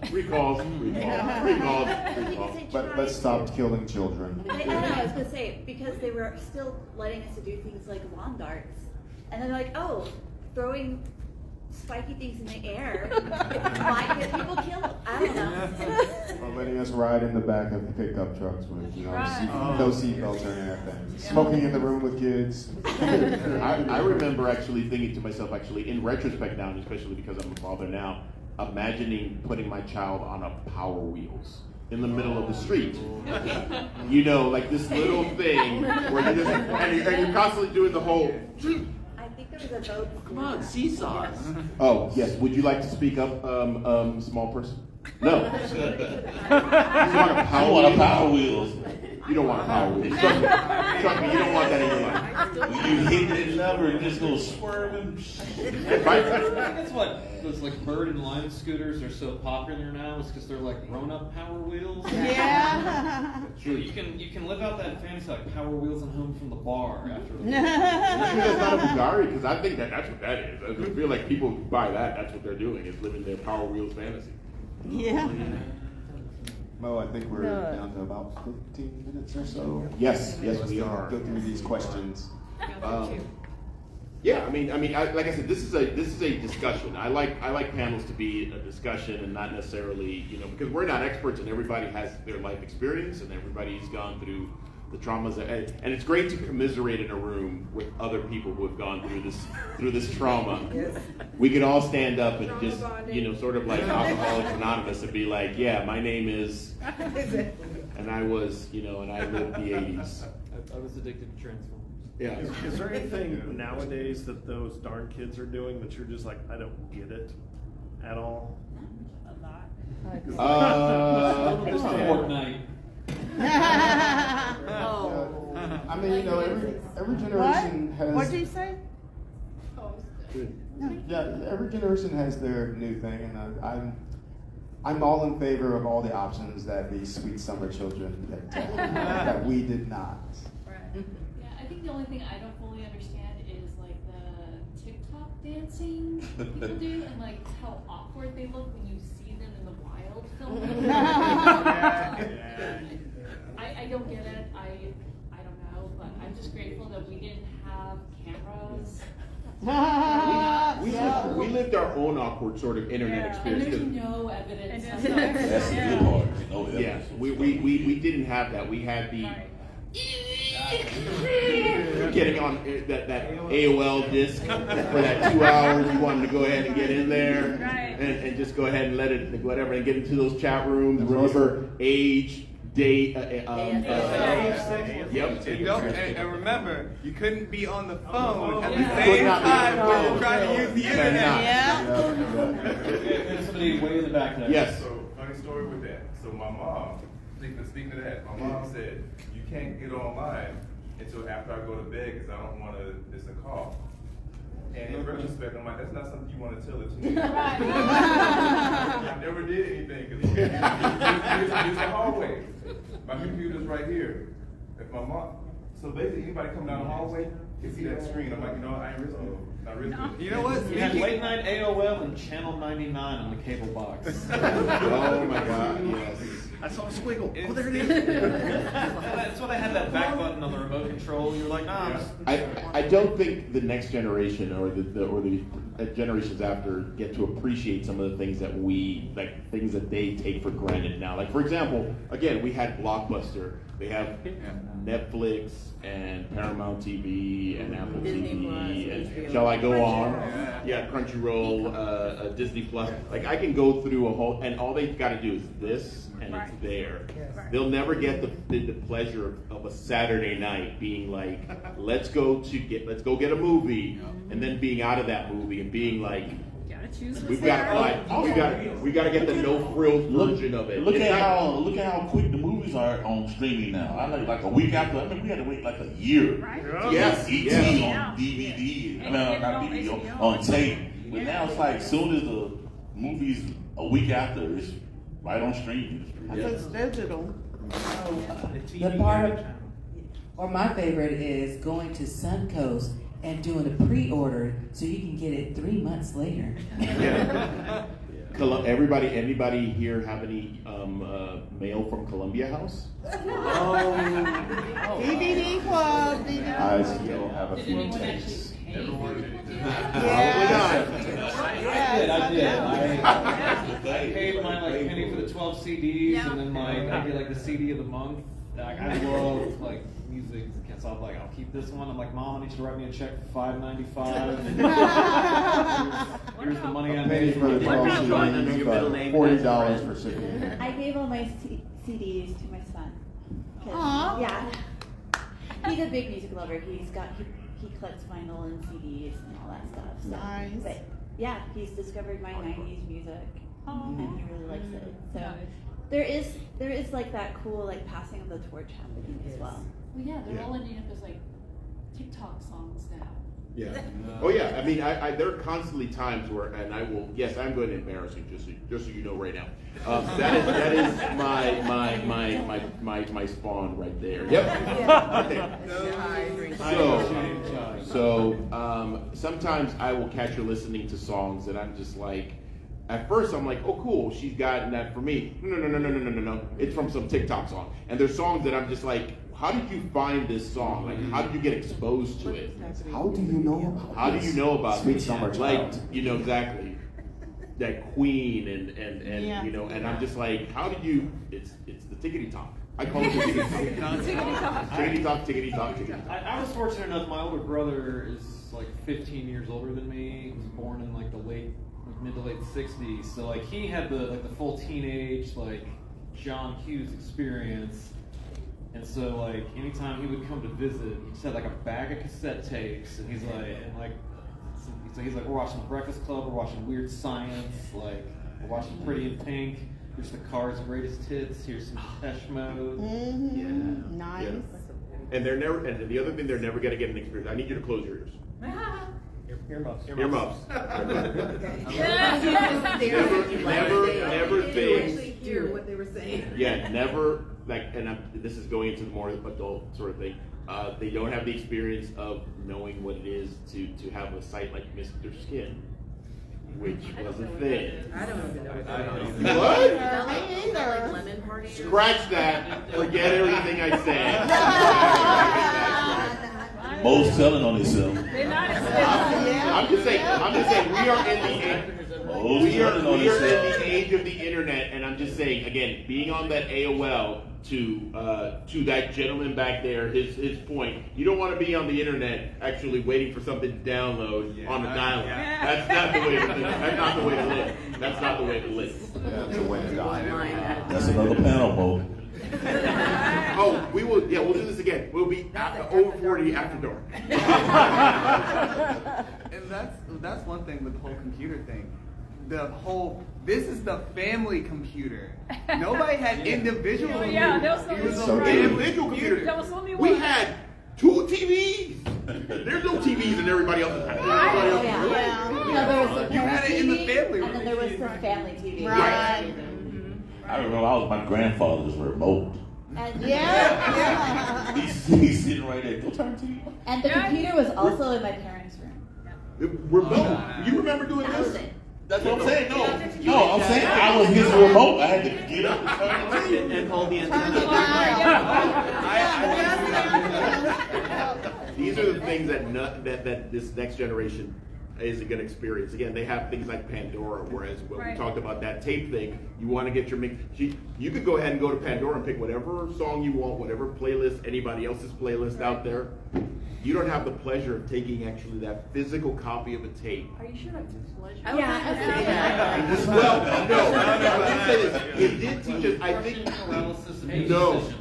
But let's stop killing children. I know, I was gonna say, because they were still letting us to do things like lawn darts. And then they're like, oh, throwing spiky things in the air might get people killed. I don't know. Or letting us ride in the back of the pickup trucks with no seatbelts or anything. Smoking in the room with kids. I remember actually thinking to myself, in retrospect now, and especially because I'm a father now, imagining putting my child on a Power Wheels in the middle of the street. You know, like this little thing where you're just, and you're constantly doing the whole. I think there was a vote. Come on, seesaws. Oh, yes. Would you like to speak up, small person? No. You want a Power Wheels? You don't want a Power Wheels. Trust me, you don't want that in your life. When you hit that lever, it just goes swerving. Right? That's what those like bird and lime scooters are so popular now. Is because they're like grown-up Power Wheels. Yeah. So you can live out that fantasy like Power Wheels and home from the bar after. I'm sure that's not a Bugatti because I think that's what that is. I feel like people who buy that. That's what they're doing is living their Power Wheels fantasy. Yeah. Mo, I think we're down to about 15 minutes or so. Yes, we are. Go through these questions. Yeah, I mean, like I said, this is a discussion. I like panels to be a discussion and not necessarily, because we're not experts and everybody has their life experience and everybody's gone through the traumas, and it's great to commiserate in a room with other people who have gone through this trauma. Yes. We could all stand up and just, sort of like Alcoholics Anonymous and be like, yeah, my name is, and I was, and I lived the 80s. I was addicted to Transformers. Yeah. Is there anything nowadays that those darn kids are doing that you're just like, I don't get it at all? Fortnite. I mean, every generation has. What did you say? Yeah, every generation has their new thing, and I'm all in favor of all the options that these sweet summer children that we did not. Right. Yeah, I think the only thing I don't fully understand is like the TikTok dancing people do, and like how awkward they look when you see them in the wild filming. I don't get it. I don't know, but I'm just grateful that we didn't have cameras. We lived our own awkward sort of internet experience. And there's no evidence. That's the good part. No evidence. Yeah, we didn't have that. We had the getting on that AOL disc for that 2 hours. You wanted to go ahead and get in there and just go ahead and let it whatever and get into those chat rooms. Remember age. Date, Yep. And remember, you couldn't be on the phone at the same time when you're trying to use the internet. There's somebody way in the back there. Yes. So, funny story with that. So my mom, speaking of that, my mom said, you can't get online until after I go to bed because I don't want to miss a call. And in retrospect, I'm like, that's not something you want to tell a teenager. I never did anything because here's the hallway. My computer's right here. If my mom, so basically anybody coming down the hallway can see that screen. I'm like, I ain't risking it. You know what? You had late night AOL and channel 99 on the cable box. Oh my God, yes. I saw a squiggle. Oh, there it is. That's when I had that back button on the remote control. You were like, nah. I don't think the next generation or the generations after get to appreciate some of the things that things that they take for granted now. Like, for example, again, we had Blockbuster. They have Netflix and Paramount TV and Apple Disney TV Plus, and HBO. shall I go on? Yeah, Crunchyroll, Disney Plus. Like, I can go through a whole, and all they've got to do is this, and it's there. They'll never get the pleasure of a Saturday night being like, let's go get a movie, and then being out of that movie and being like, we gotta get the no frills version of it. Look at how quick the movies are on streaming now. I like a week after. I mean, we had to wait like a year. Yes. ET on DVD. I mean, not DVD on tape. But now it's like soon as the movie's a week after, it's right on streaming. It's digital. The part of, or my favorite is going to Suncoast and doing a pre-order so you can get it 3 months later. Anybody here have any mail from Columbia House? DVD Club. I still have a few tapes. I did. I paid my penny for the 12 CDs, and then I did the CD of the month. I love music, so I'm like, I'll keep this one. I'm like, Mom, I need you to write me a check for $5.95. Here's the money I made for the 12 CDs, but $40 for shipping. I gave all my CDs to my son. Aww. Yeah. He's a big music lover. He collects vinyl and CDs and all that stuff. So. Nice. But yeah, he's discovered my 90s music and he really likes it. So there is that cool passing of the torch happening as well. Well, yeah, they're all ending up as TikTok songs now. Yeah. Oh yeah. I mean, there are constantly times where, and I will. Yes, I'm going to embarrass you, just so you know right now. That is my spawn right there. Yep. So sometimes I will catch her listening to songs, and I'm just like. At first, I'm like, oh, cool, she's gotten that for me. No. It's from some TikTok song. And there's songs that I'm just like, how did you find this song? Like, how did you get exposed to it? How do you know about How do you know about Sweet this? Summer Like, Child. Exactly. That Queen and and I'm just like, how did you, it's the tickety talk. I call it the tickety talk. Tickety talk. I was fortunate enough, my older brother is 15 years older than me. He was born in the mid to late 60s, so he had the full teenage John Hughes experience, and so anytime he would come to visit, he just had a bag of cassette tapes, and he's like, we're watching Breakfast Club, we're watching Weird Science, we're watching Pretty in Pink. Here's the Cars' greatest hits. Here's some Depeche Mode. Mm-hmm. Yeah. Nice. Yeah. And and the other thing they're never gonna get an experience. I need you to close your ears. Earmuffs. Never think. hear what they were saying. Yeah, never this is going into the more adult sort of thing. They don't have the experience of knowing what it is to have a site like Mr. Skin, which was a thing. I don't even know. What? Me either. Lemon party. Scratch that. Forget everything I said. Mo's telling on himself. I'm just saying. We are in the age of the internet, and I'm just saying again, being on that AOL to that gentleman back there, his point. You don't want to be on the internet actually waiting for something to download on a dial-up. That's not the way to live. That's not the way to live. That's not the way to live. That's the way to die. That's another panel, Mo. Oh, we will. Yeah, we'll do this again. We'll be over 40 after dark. And that's one thing with the whole computer thing. This is the family computer. Nobody had individual computers. Yeah, there was so individual computer. That was only We one. had 2 TVs. There's no TVs in everybody else's house. No, there was the You had it in the parent family TV, and then there was the family TV. Right. I remember my grandfather's remote. And Yeah. He's sitting right there. Go turn TV. And the computer was also in my parents' room. Remote. You remember doing this? That's what I'm saying. No, I'm saying I was his remote. I had to get up and hold the antenna. These are the things that this next generation isn't going to experience. Again, they have things like Pandora, whereas when we talked about that tape thing, you want to get your mix. You could go ahead and go to Pandora and pick whatever song you want, whatever playlist, anybody else's playlist out there. You don't have the pleasure of taking actually that physical copy of a tape. Are you sure that's pleasure? Well, no. I would say this. It did teach us.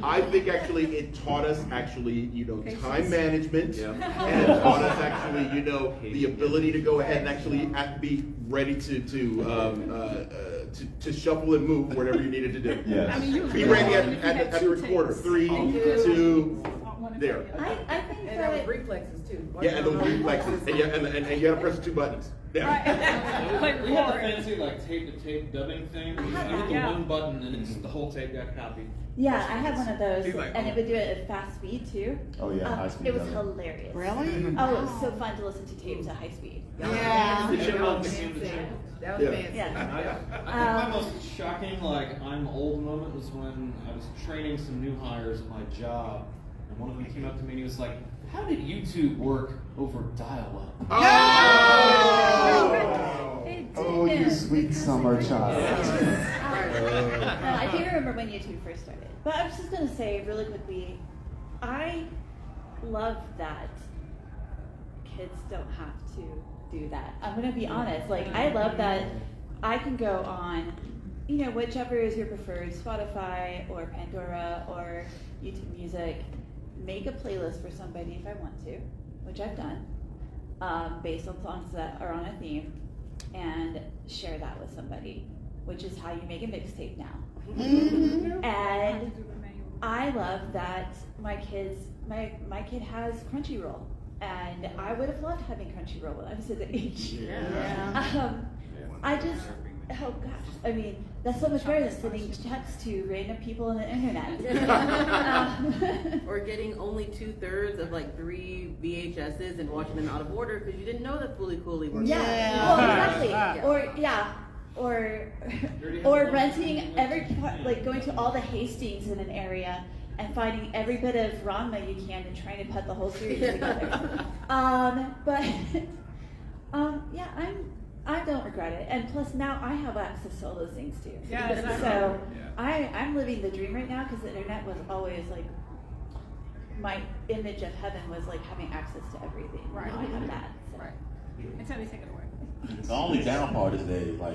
I think actually it taught us actually, time management, and it taught us actually, the ability to go ahead and actually be ready to shuffle and move whatever you needed to do. Yes. I mean, Be ready at the recorder. 3, 2, there. I think And there was reflexes too. Yeah, and those reflexes, and you gotta press the 2 buttons. Yeah. We have a fancy tape-to-tape dubbing thing. You hit the one button and it's the whole tape got copied. Yeah, I had one of those, and it would do it at fast speed too. Oh yeah, high speed. It was hilarious. Really? Oh, it was so fun to listen to tapes at high speed. Yeah. That was fancy. That was fancy. Yeah. I think my most shocking, I'm old moment was when I was training some new hires at my job, and one of them came up to me and he was like, "How did YouTube work over dial-up?" Oh, you sweet summer child. I do remember when YouTube first started. But I was just going to say really quickly, I love that kids don't have to do that. I'm going to be honest. I love that I can go on, whichever is your preferred, Spotify or Pandora or YouTube Music, make a playlist for somebody if I want to, which I've done, based on songs that are on a theme, and share that with somebody, which is how you make a mixtape now. Mm-hmm. And I love that my kid has Crunchyroll, and I would have loved having Crunchyroll when I was at the age. Oh gosh, I mean, that's so much better than sending texts to random people on the internet. Or getting only 2/3 of 3 VHSs and watching them out of order because you didn't know that Fooly Cooly worked. Yeah. Well, exactly. Or renting every part, going to all the Hastings in an area and finding every bit of Ranma you can and trying to put the whole series together. I don't regret it, and plus now I have access to all those things too. So I'm living the dream right now because the internet was always my image of heaven was having access to everything. Right. Now I have that. So. Right. Until they take it away. The only down part is that,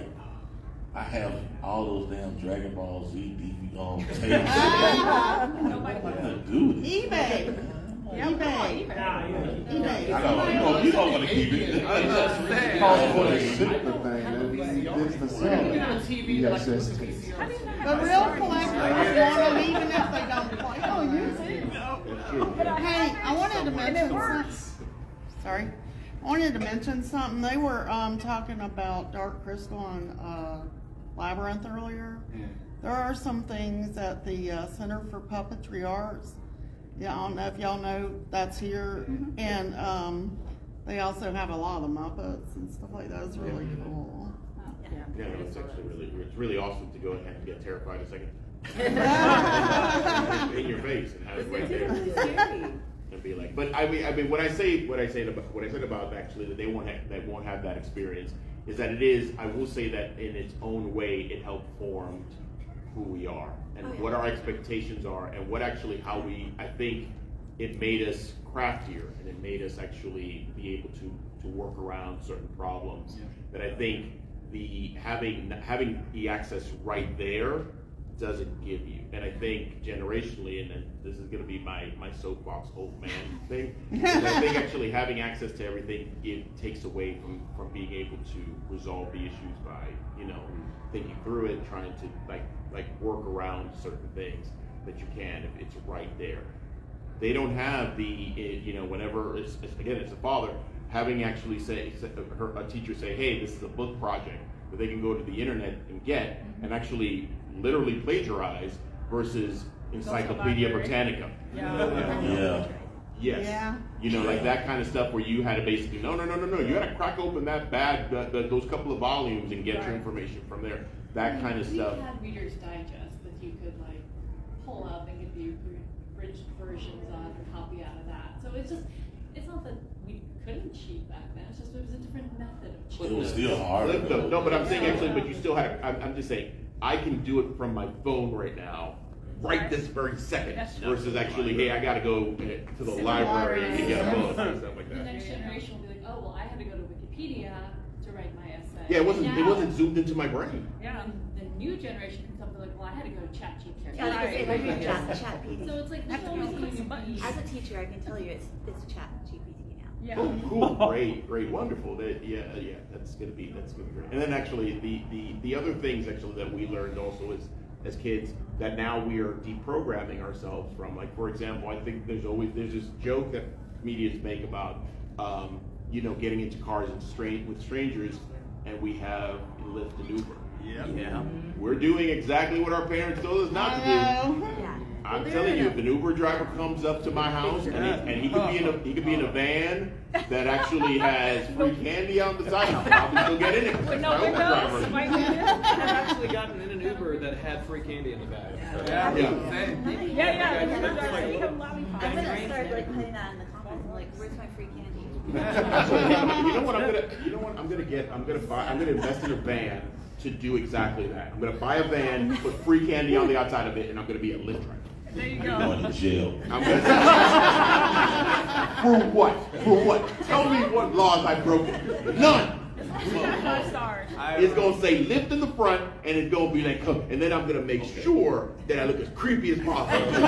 I have all those damn Dragon Ball Z DVD tapes. Nobody What am I gonna do with it? eBay. eBay. You don't want to keep it. Cost for the ship the thing. It's the sell. Yes, yes. The real collectors want them even if they don't play. Oh, you too. Hey, I wanted to mention something. Sorry. I wanted to mention something. They were talking about Dark Crystal and Labyrinth earlier. Yeah. There are some things at the Center for Puppetry Arts. Yeah, I don't know if y'all know that's here. Mm-hmm. And they also have a lot of the Muppets and stuff like that. It's really cool. Yeah, no, it's actually really awesome to go ahead and get terrified a second. In your face and have it right there. And be like, but I mean, when I said about actually that they won't have that experience, is that I will say that in its own way, it helped form who we are and what our expectations are and how I think it made us craftier and it made us actually be able to work around certain problems that I think having the access right there doesn't give you. And I think generationally, and then this is going to be my soapbox old man thing, is I think actually having access to everything, it takes away from being able to resolve the issues by, thinking through it, trying to work around certain things that you can if it's right there. They don't have whenever it's a father, having actually a teacher say, hey, this is a book project that they can go to the internet and get and actually literally plagiarize versus Encyclopedia Britannica. Yeah. Yes. Yeah. You know, like that kind of stuff where you had to basically, no. You had to crack open that those couple of volumes and get your information from there. That kind of stuff. We had Reader's Digest that you could like pull up and get the abridged versions of and copy out of that. So it's not that we couldn't cheat back then. It's just it was a different method of cheating. It was still hard. No, but I'm saying actually, but you still had. I'm just saying, I can do it from my phone right now. Right this very second, versus actually, hey, I got to go to the library and get a book and stuff like The that. next generation will be like, oh well, I had to go to Wikipedia to write my essay. Yeah, it wasn't zoomed into my brain. Yeah, and the new generation can come and be like, well, I had to go to ChatGPT. Chat GPT. So it's like there's always clicking buttons. As a teacher, I can tell you it's Chat GPT now. Yeah. Oh, cool, great, wonderful. Yeah, that's gonna be great. And then actually, the other things actually that we learned also is, as kids, that now we are deprogramming ourselves from. Like, for example, I think there's this joke that comedians make about, getting into cars with strangers, and we have Lyft and Uber. Yeah. We're doing exactly what our parents told us not to do. Yeah. I'm telling you, if an Uber driver comes up to my house and he could be in a van that actually has free candy on the side, I'll probably still get in it. With no windows. I've actually gotten in an Uber that had free candy in the bag. Yeah. I'm gonna start like putting that in the comments. Like, where's my free candy? You know what I'm gonna invest in a van to do exactly that. I'm gonna buy a van, put free candy on the outside of it, and I'm gonna be a Lyft driver. There you You're going to jail. For what? Tell me what laws I've broken. None. It's gonna say Lyft in the front, and it's gonna be like, and then I'm gonna make sure that I look as creepy as possible.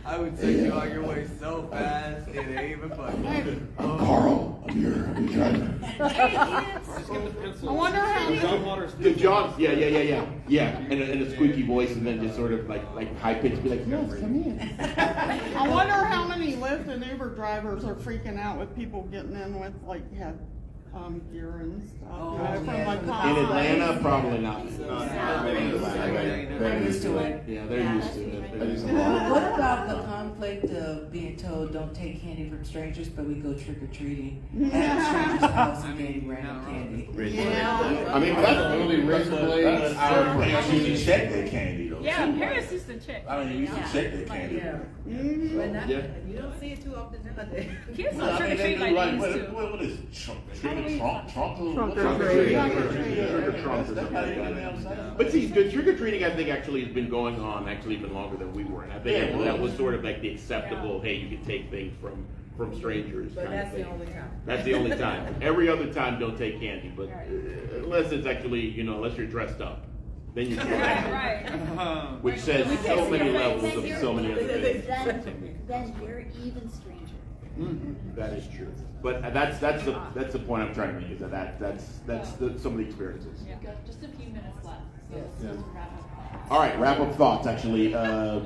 I would take you on your way so fast, it ain't even funny. Carl, I'm your driver. I wonder how The John, yeah, and a squeaky voice, and then just sort of like high pitched, be like, yes, come in. I wonder how many Lyft and Uber drivers are freaking out with people getting in with gear and stuff. From like In Atlanta, probably not. They're used to it. Yeah, they're used to it. What about the conflict of being told don't take candy from strangers, but we go trick or treating at a stranger's house and getting random candy? I mean, that's really razor blades. Our parents used to check their candy though. Yeah, parents used to check. I mean, you used to check their candy. You don't see it too often nowadays. Kids don't trick or treat like they used to. What is trunk? But see, the trick or treating, I think, actually has been going on even longer than we were, and I think that was sort of like the acceptable. Hey, you can take things from strangers. But that's the only time. That's the only time. Every other time, don't take candy. But unless it's actually, unless you're dressed up, then you can. Right. Which says so many levels of so many other things. Then you're even stranger. That is true. But that's the point I'm trying to make, is that's some of the experiences. We've got just a few minutes left, so let's wrap up. All right, wrap up thoughts. Actually,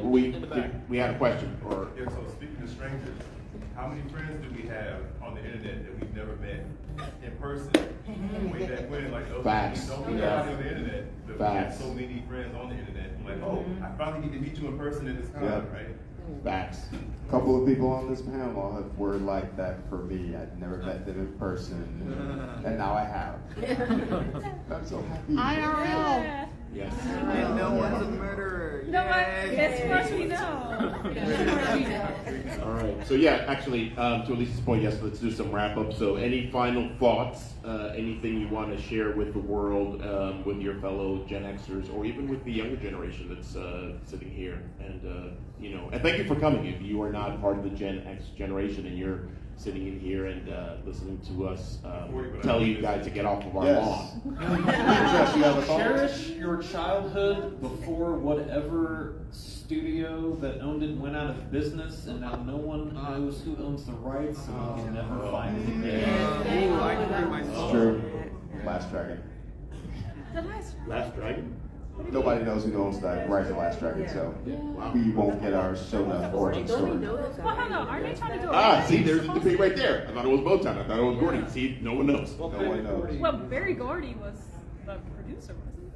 we had a question or. Yeah, so speaking of strangers, how many friends do we have on the internet that we've never met in person? Way back when, like those Facts. don't meet on the internet, but we have Facts. so many friends on the internet. I'm like, oh, I finally get to meet you in person at this time, right? Facts. A couple of people on this panel were like that for me. I'd never met them in person, and now I have. I'm so happy. IRL. Yes. And no one's a murderer. No, it's what we know. All right. So yeah, actually, to Elise's point, yes. Let's do some wrap up. So, any final thoughts? Anything you want to share with the world, with your fellow Gen Xers, or even with the younger generation that's sitting here? And and thank you for coming. If you are not part of the Gen X generation and you're sitting in here and listening to us tell you guys to get off of our lawn. Cherish your childhood before whatever studio that owned it went out of business, and now no one knows who owns the rights, and we can never find it again. Ooh, I can hear myself. It's true. Last Dragon. Last Dragon? Nobody knows who owns the rights to Last Dragon, so we won't get our Shona origin story. Well, hold on, aren't they trying to do a See, there's the debate right there. I thought it was Motown. I thought it was Gordy. See, no one knows. No one knows. Well, Barry Gordy was the producer, wasn't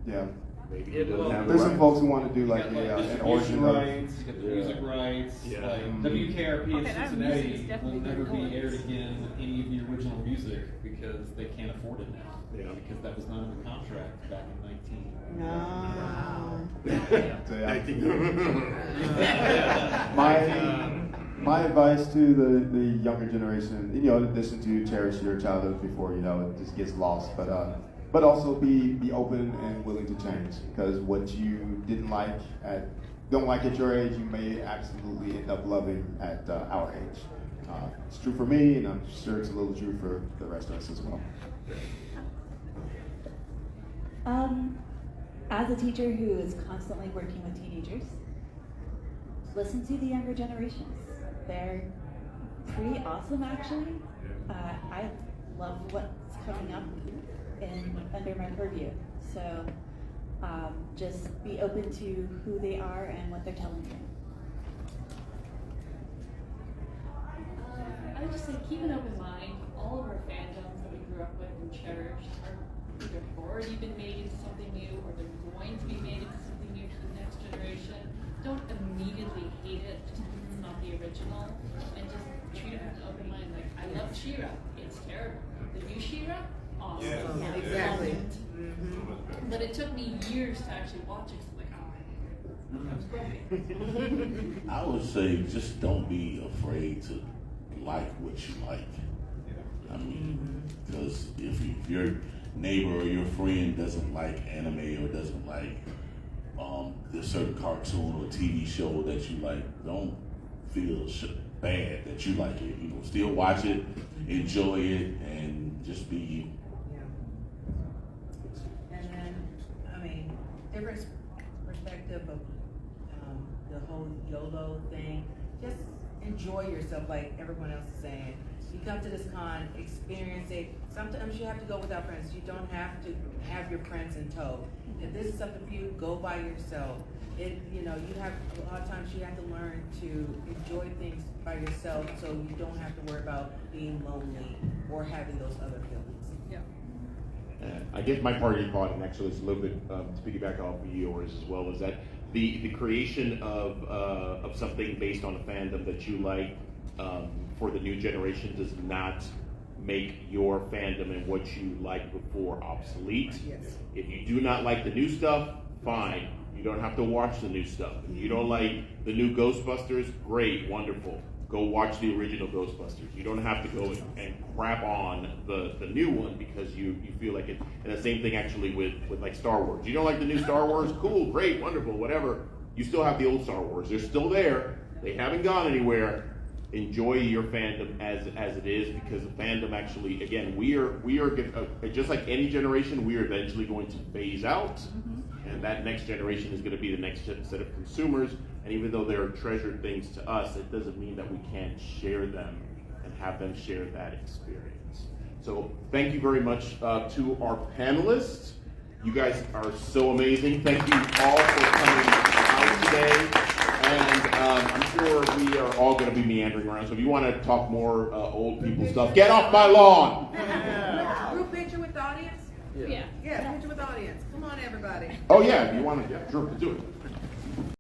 Yeah. he? maybe he doesn't have There's the some rights. folks who want to do like You got, an distribution origin of. rights, you got the music rights. Yeah. Like WKRP in Okay, that music is Cincinnati definitely will never be good aired noise. again any of the original music because they can't afford it now. Yeah. Because that was not in the contract back in 19. My advice to the younger generation, listen to cherish your childhood before it just gets lost, but also be open and willing to change, because what you don't like at your age, you may absolutely end up loving at our age. It's true for me, and I'm sure it's a little true for the rest of us as well. As a teacher who is constantly working with teenagers, listen to the younger generations. They're pretty awesome, actually. I love what's coming up under my purview. So just be open to who they are and what they're telling you. I would just say keep an open mind. All of our fandoms that we grew up with and cherished are either already been made into something new or they're going to be made into something new for the next generation. Don't immediately hate it just because it's not the original, and just treat it with an open mind. Like, I love She-Ra, it's terrible. The new She-Ra, awesome. Yeah, exactly. But it took me years to actually watch it. Like, that was grumpy. I would say just don't be afraid to like what you like. I mean, because if your neighbor or your friend doesn't like anime or doesn't like this certain cartoon or TV show that you like, don't feel bad that you like it. Still watch it, enjoy it, and just be you. And then, different perspective of the whole YOLO thing. Just enjoy yourself, like everyone else is saying. You come to this con, experience it. Sometimes you have to go without friends. You don't have to have your friends in tow. If this is something for you, go by yourself. You have a lot of times you have to learn to enjoy things by yourself, so you don't have to worry about being lonely or having those other feelings. Yeah. I guess my party thought, and actually it's a little bit to piggyback off of yours as well, is that the creation of something based on a fandom that you like for the new generation does not make your fandom and what you liked before obsolete. Yes. If you do not like the new stuff, fine. You don't have to watch the new stuff. If you don't like the new Ghostbusters, great, wonderful. Go watch the original Ghostbusters. You don't have to go and crap on the new one because you feel like it. And the same thing actually with like Star Wars. You don't like the new Star Wars? Cool, great, wonderful, whatever. You still have the old Star Wars. They're still there. They haven't gone anywhere. Enjoy your fandom as it is, because the fandom actually, again, we are just like any generation, we are eventually going to phase out, and that next generation is going to be the next set of consumers. And even though they're treasured things to us, it doesn't mean that we can't share them and have them share that experience. So thank you very much to our panelists. You guys are so amazing. Thank you all for coming out today. And I'm sure we are all going to be meandering around. So if you want to talk more old people stuff, get off my lawn. Group picture with the audience? Yeah. Yeah, picture with the audience. Come on, everybody. Oh yeah, if you want to, yeah, sure, let's do it.